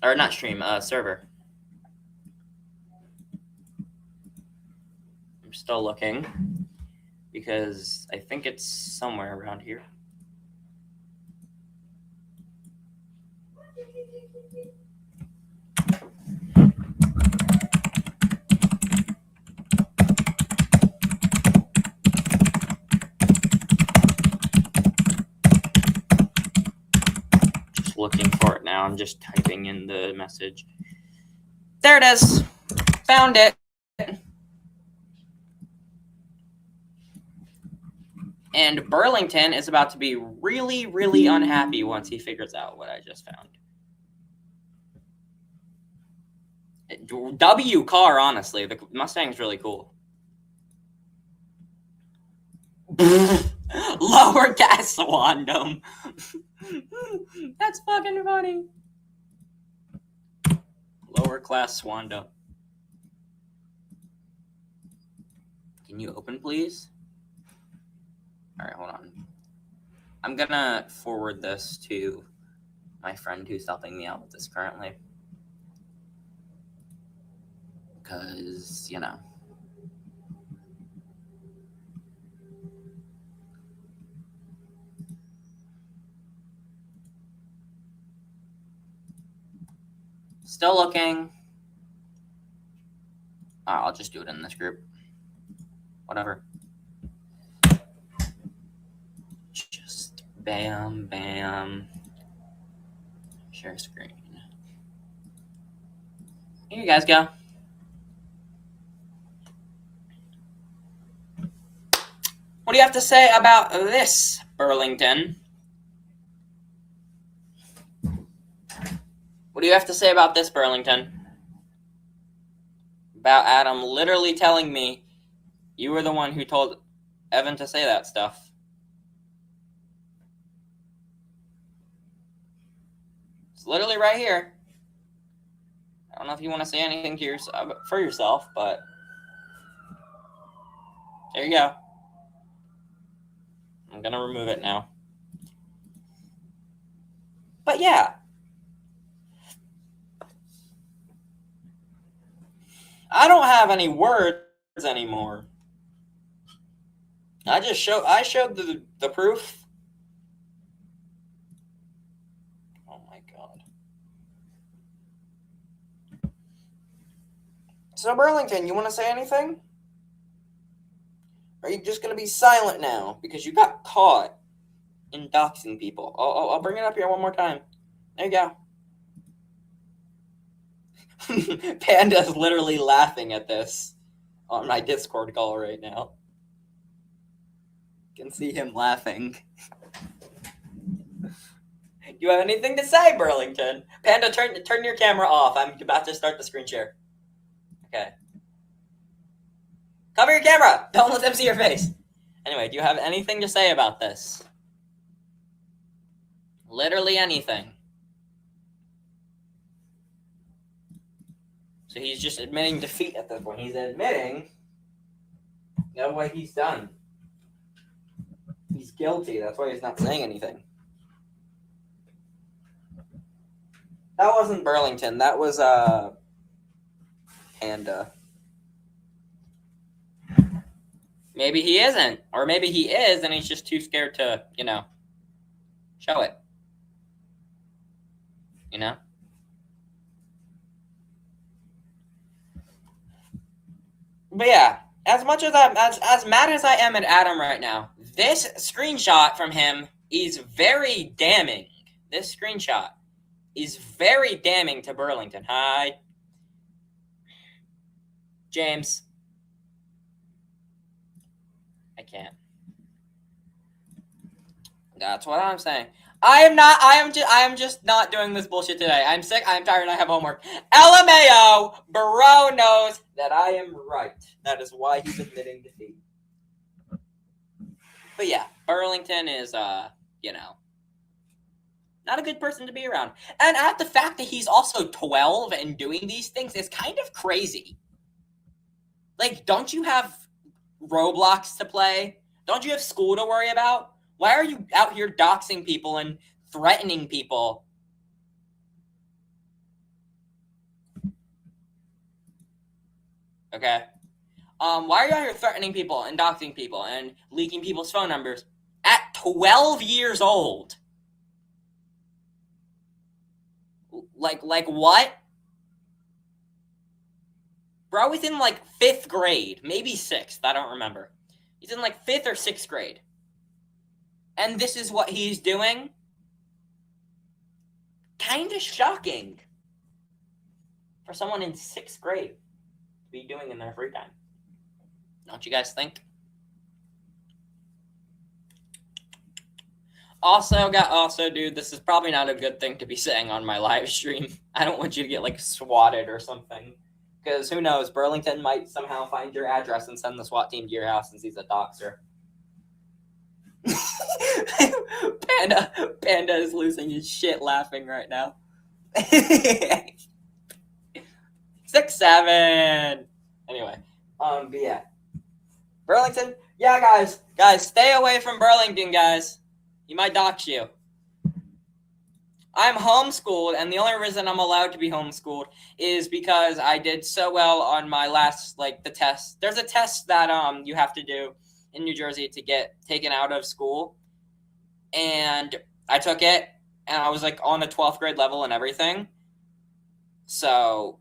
Or not stream, server. I'm still looking because I think it's somewhere around here. Just looking for it now. I'm just typing in the message. There it is. Found it. And Burlington is about to be really, really unhappy once he figures out what I just found. W car, honestly. The Mustang's really cool. Lower gas Swandom. That's fucking funny. Lower class Swandom. Can you open, please? All right, hold on. I'm gonna forward this to my friend who's helping me out with this currently. Because, you know. Still looking. I'll just do it in this group. Whatever. Just bam, bam. Share screen. Here you guys go. What do you have to say about this, Burlington? What do you have to say about this, Burlington? About Adam literally telling me you were the one who told Evan to say that stuff. It's literally right here. I don't know if you want to say anything to for yourself, but there you go. I'm going to remove it now. But yeah. I don't have any words anymore. I showed the proof. Oh my god. So Burlington, you want to say anything? Or are you just going to be silent now because you got caught in doxing people? I'll bring it up here one more time. There you go. Panda's literally laughing at this on my Discord call right now. You can see him laughing. Do you have anything to say, Burlington? Panda, turn your camera off. I'm about to start the screen share. Okay. Cover your camera! Don't let them see your face. Anyway, do you have anything to say about this? Literally anything. So he's just admitting defeat at this point. He's admitting what he's done. He's guilty. That's why he's not saying anything. That wasn't Burlington. That was Panda. Maybe he isn't, or maybe he is, and he's just too scared to, show it. But yeah, as much as as mad as I am at Adam right now, this screenshot from him is very damning. This screenshot is very damning to Burlington. Hi, James. I can't. That's what I'm saying. I am just not doing this bullshit today. I'm sick, I'm tired, and I have homework. LMAO, bro knows that I am right. That is why he's admitting defeat. But yeah, Burlington is, not a good person to be around. And at the fact that he's also 12 and doing these things is kind of crazy. Like, don't you have Roblox to play? Don't you have school to worry about? Why are you out here doxing people and threatening people? Okay. Why are you out here threatening people and doxing people and leaking people's phone numbers at 12 years old? Like what? Bro, he's in like 5th grade, maybe 6th, I don't remember. He's in like 5th or 6th grade. And this is what he's doing? Kind of shocking for someone in 6th grade to be doing in their free time. Don't you guys think? Also, dude, this is probably not a good thing to be saying on my live stream. I don't want you to get, like, swatted or something. Because who knows, Burlington might somehow find your address and send the SWAT team to your house since he's a doxer. Panda is losing his shit laughing right now. 6, 7. Anyway, but yeah. Burlington, yeah, guys, stay away from Burlington, guys. He might dox you. I'm homeschooled, and the only reason I'm allowed to be homeschooled is because I did so well on my last, the test. There's a test that you have to do in New Jersey to get taken out of school, and I took it, and I was, on the 12th grade level and everything. So,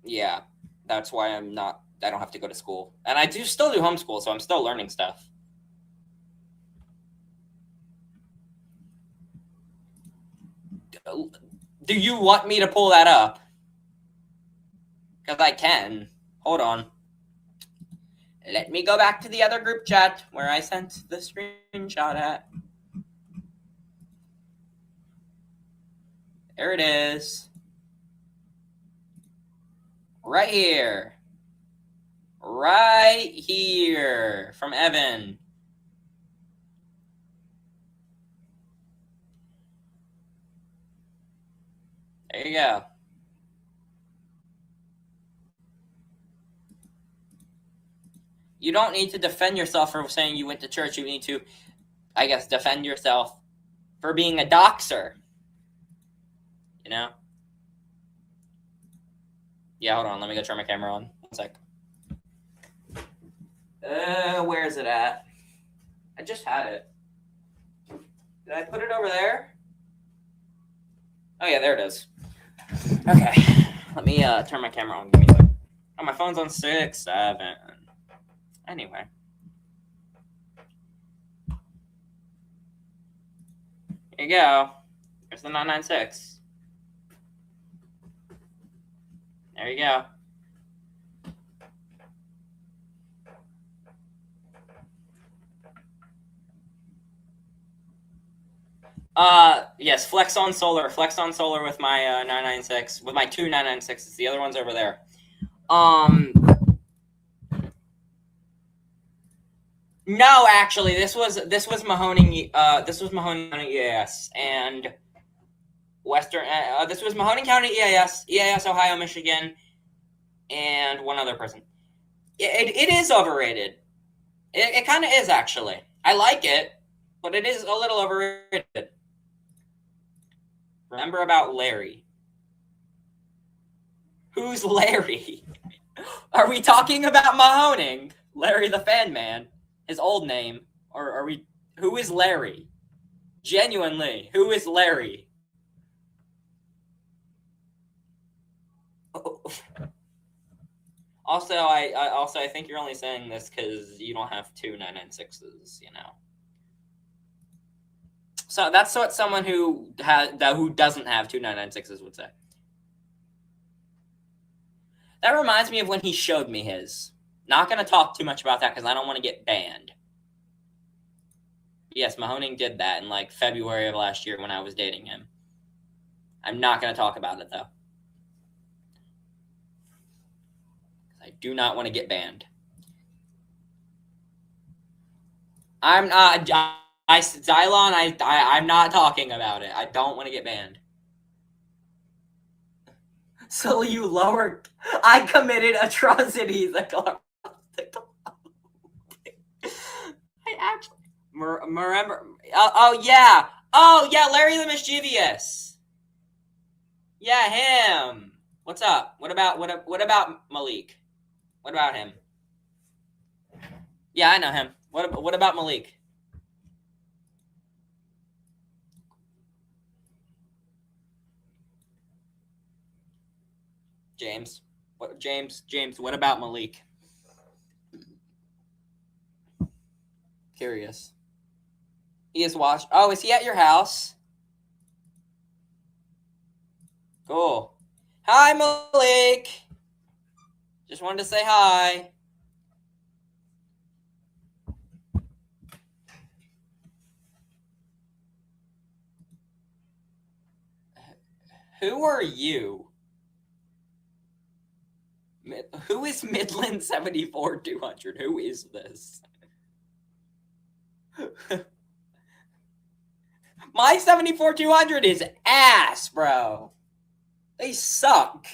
yeah, that's why I don't have to go to school. And I still do homeschool, so I'm still learning stuff. Do you want me to pull that up? Because I can. Hold on. Let me go back to the other group chat where I sent the screenshot at. There it is. Right here. Right here. From Evan. There you go. You don't need to defend yourself for saying you went to church. You need to, I guess, defend yourself for being a doxer. Yeah, hold on. Let me go turn my camera on. 1 sec. Where is it at? I just had it. Did I put it over there? Oh, yeah, there it is. Okay. Let me turn my camera on. Give me a sec. Oh, my phone's on 6, 7. Anyway. Here you go. There's the 996. There you go. Yes, flex on solar with my 996, with my 2 996s. The other one's over there. No, actually, this was Mahoning. This was Mahoning County EAS and Western. This was Mahoning County EAS, Ohio, Michigan, and one other person. It is overrated. It kind of is, actually. I like it, but it is a little overrated. Remember about Larry. Who's Larry? Are we talking about Mahoning? Larry the Fan Man? His old name? Or are we... Who is Larry? Genuinely, who is Larry? Also, I think you're only saying this because you don't have two 996s, you know. So that's what someone who doesn't have two 996s would say. That reminds me of when he showed me his. Not going to talk too much about that because I don't want to get banned. Yes, Mahoning did that in like February of last year when I was dating him. I'm not going to talk about it though. I do not want to get banned. I'm not. Xylon, I'm not talking about it. I don't want to get banned. So you lower. I committed atrocities. I actually remember. Oh yeah. Oh yeah, Larry the Mischievous. Yeah, him. What's up? What about Malik? What about him? Yeah, I know him. What about Malik? James. James, what about Malik? Curious. He is watched. Oh, is he at your house? Cool. Hi, Malik. Just wanted to say hi. Who are you? Who is Midland 74-200? Who is this? My 74-200 is ass, bro. They suck.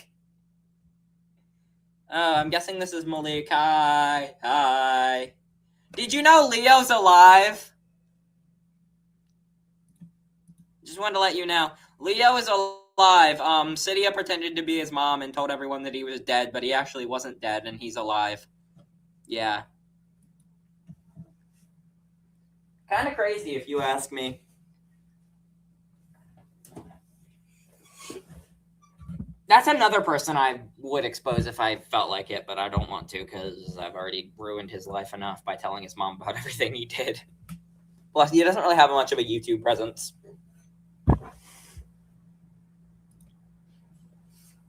I'm guessing this is Malik. Hi. Did you know Leo's alive? Just wanted to let you know. Leo is alive. Cydia pretended to be his mom and told everyone that he was dead, but he actually wasn't dead, and he's alive. Yeah. Kind of crazy, if you ask me. That's another person I would expose if I felt like it, but I don't want to because I've already ruined his life enough by telling his mom about everything he did. Plus, he doesn't really have much of a YouTube presence.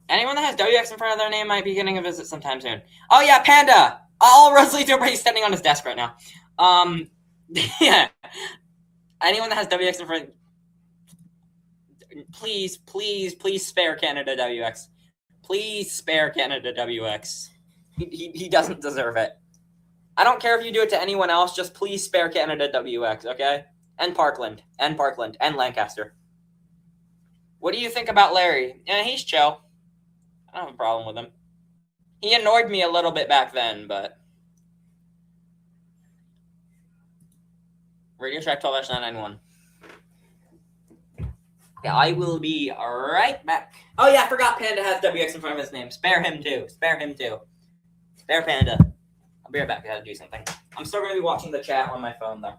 Anyone that has WX in front of their name might be getting a visit sometime soon. Oh yeah, Panda! All roads lead to he's standing on his desk right now. Yeah. Anyone that has WX in front, please spare CanadaWX. Please spare CanadaWX. He doesn't deserve it. I don't care if you do it to anyone else, just please spare CanadaWX, okay? And Parkland, and Lancaster. What do you think about Larry? Yeah, he's chill. I don't have a problem with him. He annoyed me a little bit back then, but... Radio Shack 12-991. Yeah, I will be right back. Oh yeah, I forgot Panda has WX in front of his name. Spare him too. Spare Panda. I'll be right back. I gotta do something. I'm still gonna be watching the chat on my phone though.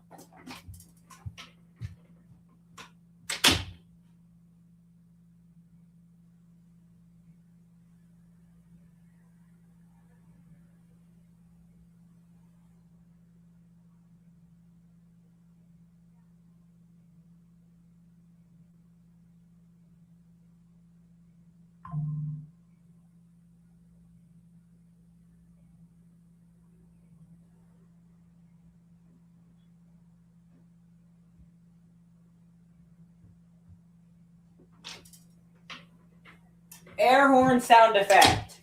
Air horn sound effect.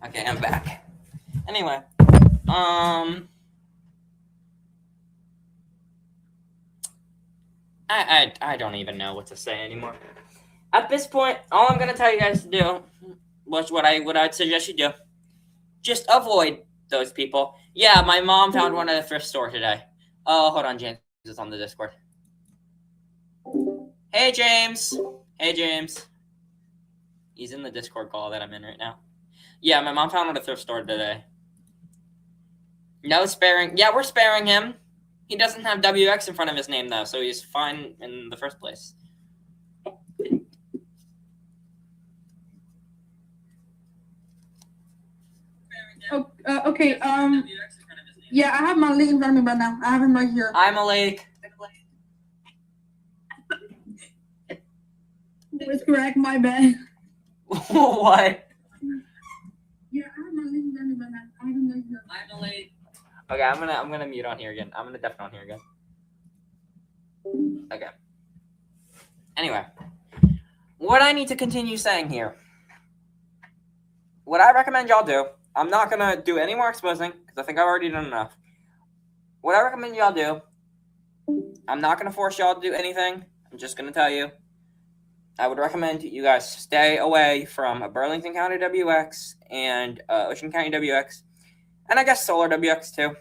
Okay, I'm back. Anyway, I don't even know what to say anymore. At this point, all I'm gonna tell you guys to do was what I'd suggest you do. Just avoid those people. Yeah, my mom found one at a thrift store today. Oh, hold on, James is on the Discord. Hey, James. Hey, James. He's in the Discord call that I'm in right now. Yeah, my mom found one at a thrift store today. No sparing. Yeah, we're sparing him. He doesn't have WX in front of his name though, so he's fine in the first place. Oh, okay. Yeah, I have my link in front of me right now. I have him right here. I'm Malik. It's correct. My bad. What? Yeah, I have my link in front of me right now. I have him right here. I'm Malik. Okay, I'm gonna mute on here again. I'm gonna deafen on here again. Okay. Anyway, what I need to continue saying here. What I recommend y'all do. I'm not gonna do any more exposing because I think I've already done enough. What I recommend y'all do. I'm not gonna force y'all to do anything. I'm just gonna tell you. I would recommend you guys stay away from Burlington County WX and Ocean County WX, and I guess Solar WX too.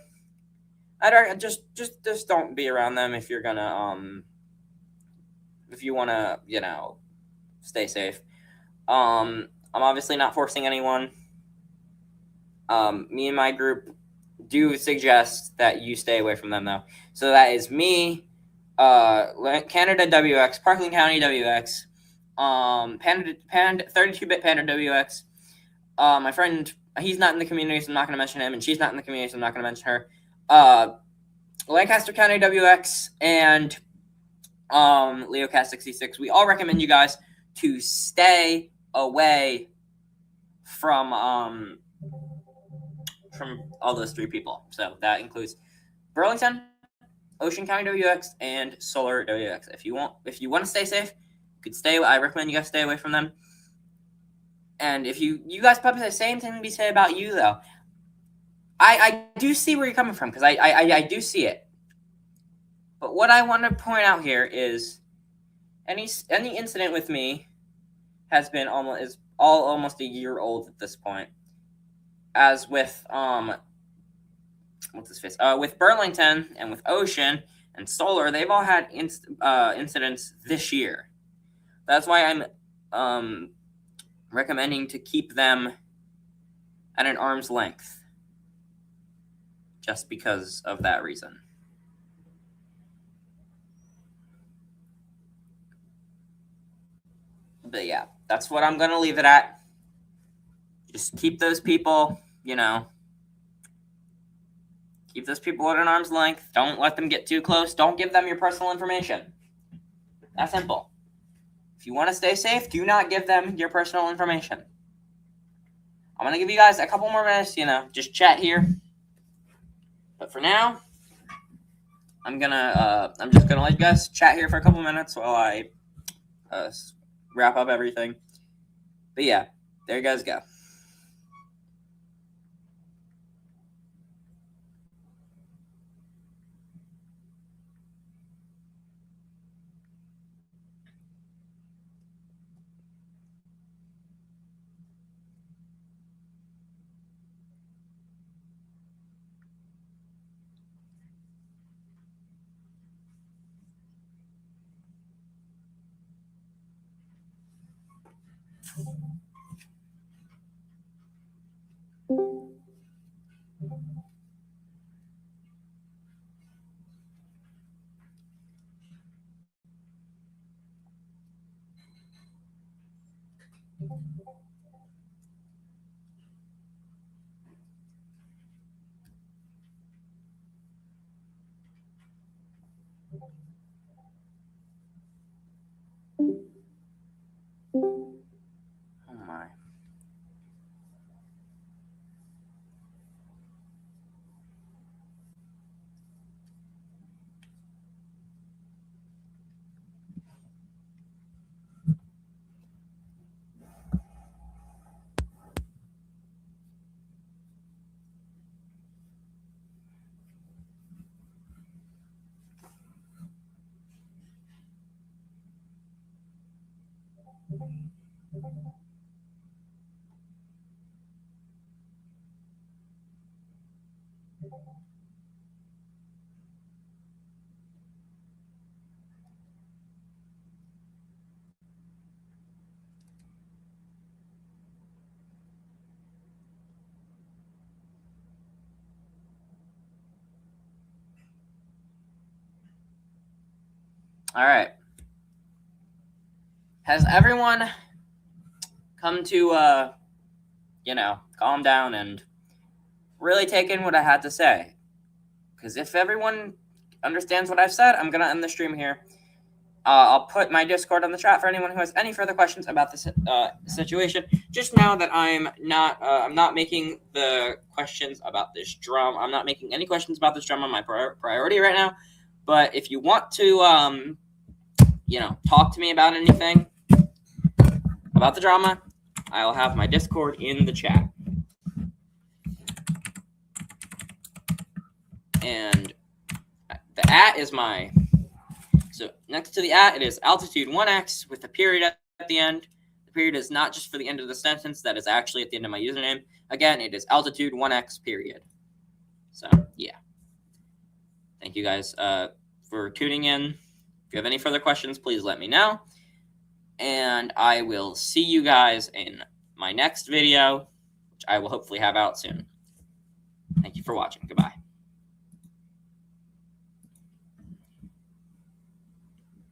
I'd just don't be around them if you're gonna if you wanna stay safe. I'm obviously not forcing anyone. Me and my group do suggest that you stay away from them though. So that is me, Canada WX, Parkland County WX, Panda 32-bit Panda WX. My friend, he's not in the community, so I'm not going to mention him, and she's not in the community, so I'm not going to mention her. Lancaster County WX and LeoCast 66. We all recommend you guys to stay away from all those three people. So that includes Burlington, Ocean County WX, and Solar WX. If you want to stay safe, you could stay. I recommend you guys stay away from them. And if you guys probably the same thing to be said about you though. I do see where you're coming from because I do see it. But what I want to point out here is any incident with me has been almost a year old at this point. As with what's his face? With Burlington and with Ocean and Solar, they've all had incidents this year. That's why I'm recommending to keep them at an arm's length, just because of that reason. But yeah, that's what I'm gonna leave it at. Just keep those people, keep those people at an arm's length. Don't let them get too close. Don't give them your personal information. That's simple. If you want to stay safe, do not give them your personal information. I'm going to give you guys a couple more minutes, just chat here. But for now, I'm just going to let you guys chat here for a couple minutes while I wrap up everything. But yeah, there you guys go. Oh my. All right. Has everyone come to, calm down and really take in what I had to say? Because if everyone understands what I've said, I'm going to end the stream here. I'll put my Discord on the chat for anyone who has any further questions about this situation. Just know that I'm not making the questions about this drum. I'm not making any questions about this drum on my priority right now. But if you want to, talk to me about anything about the drama, I'll have my Discord in the chat. And the @ is my... So next to the @ it is altitude 1x with a period at the end. The period is not just for the end of the sentence. That is actually at the end of my username. Again, it is altitude 1x period. So, yeah. Thank you guys for tuning in. If you have any further questions, please let me know. And I will see you guys in my next video, which I will hopefully have out soon. Thank you for watching. Goodbye.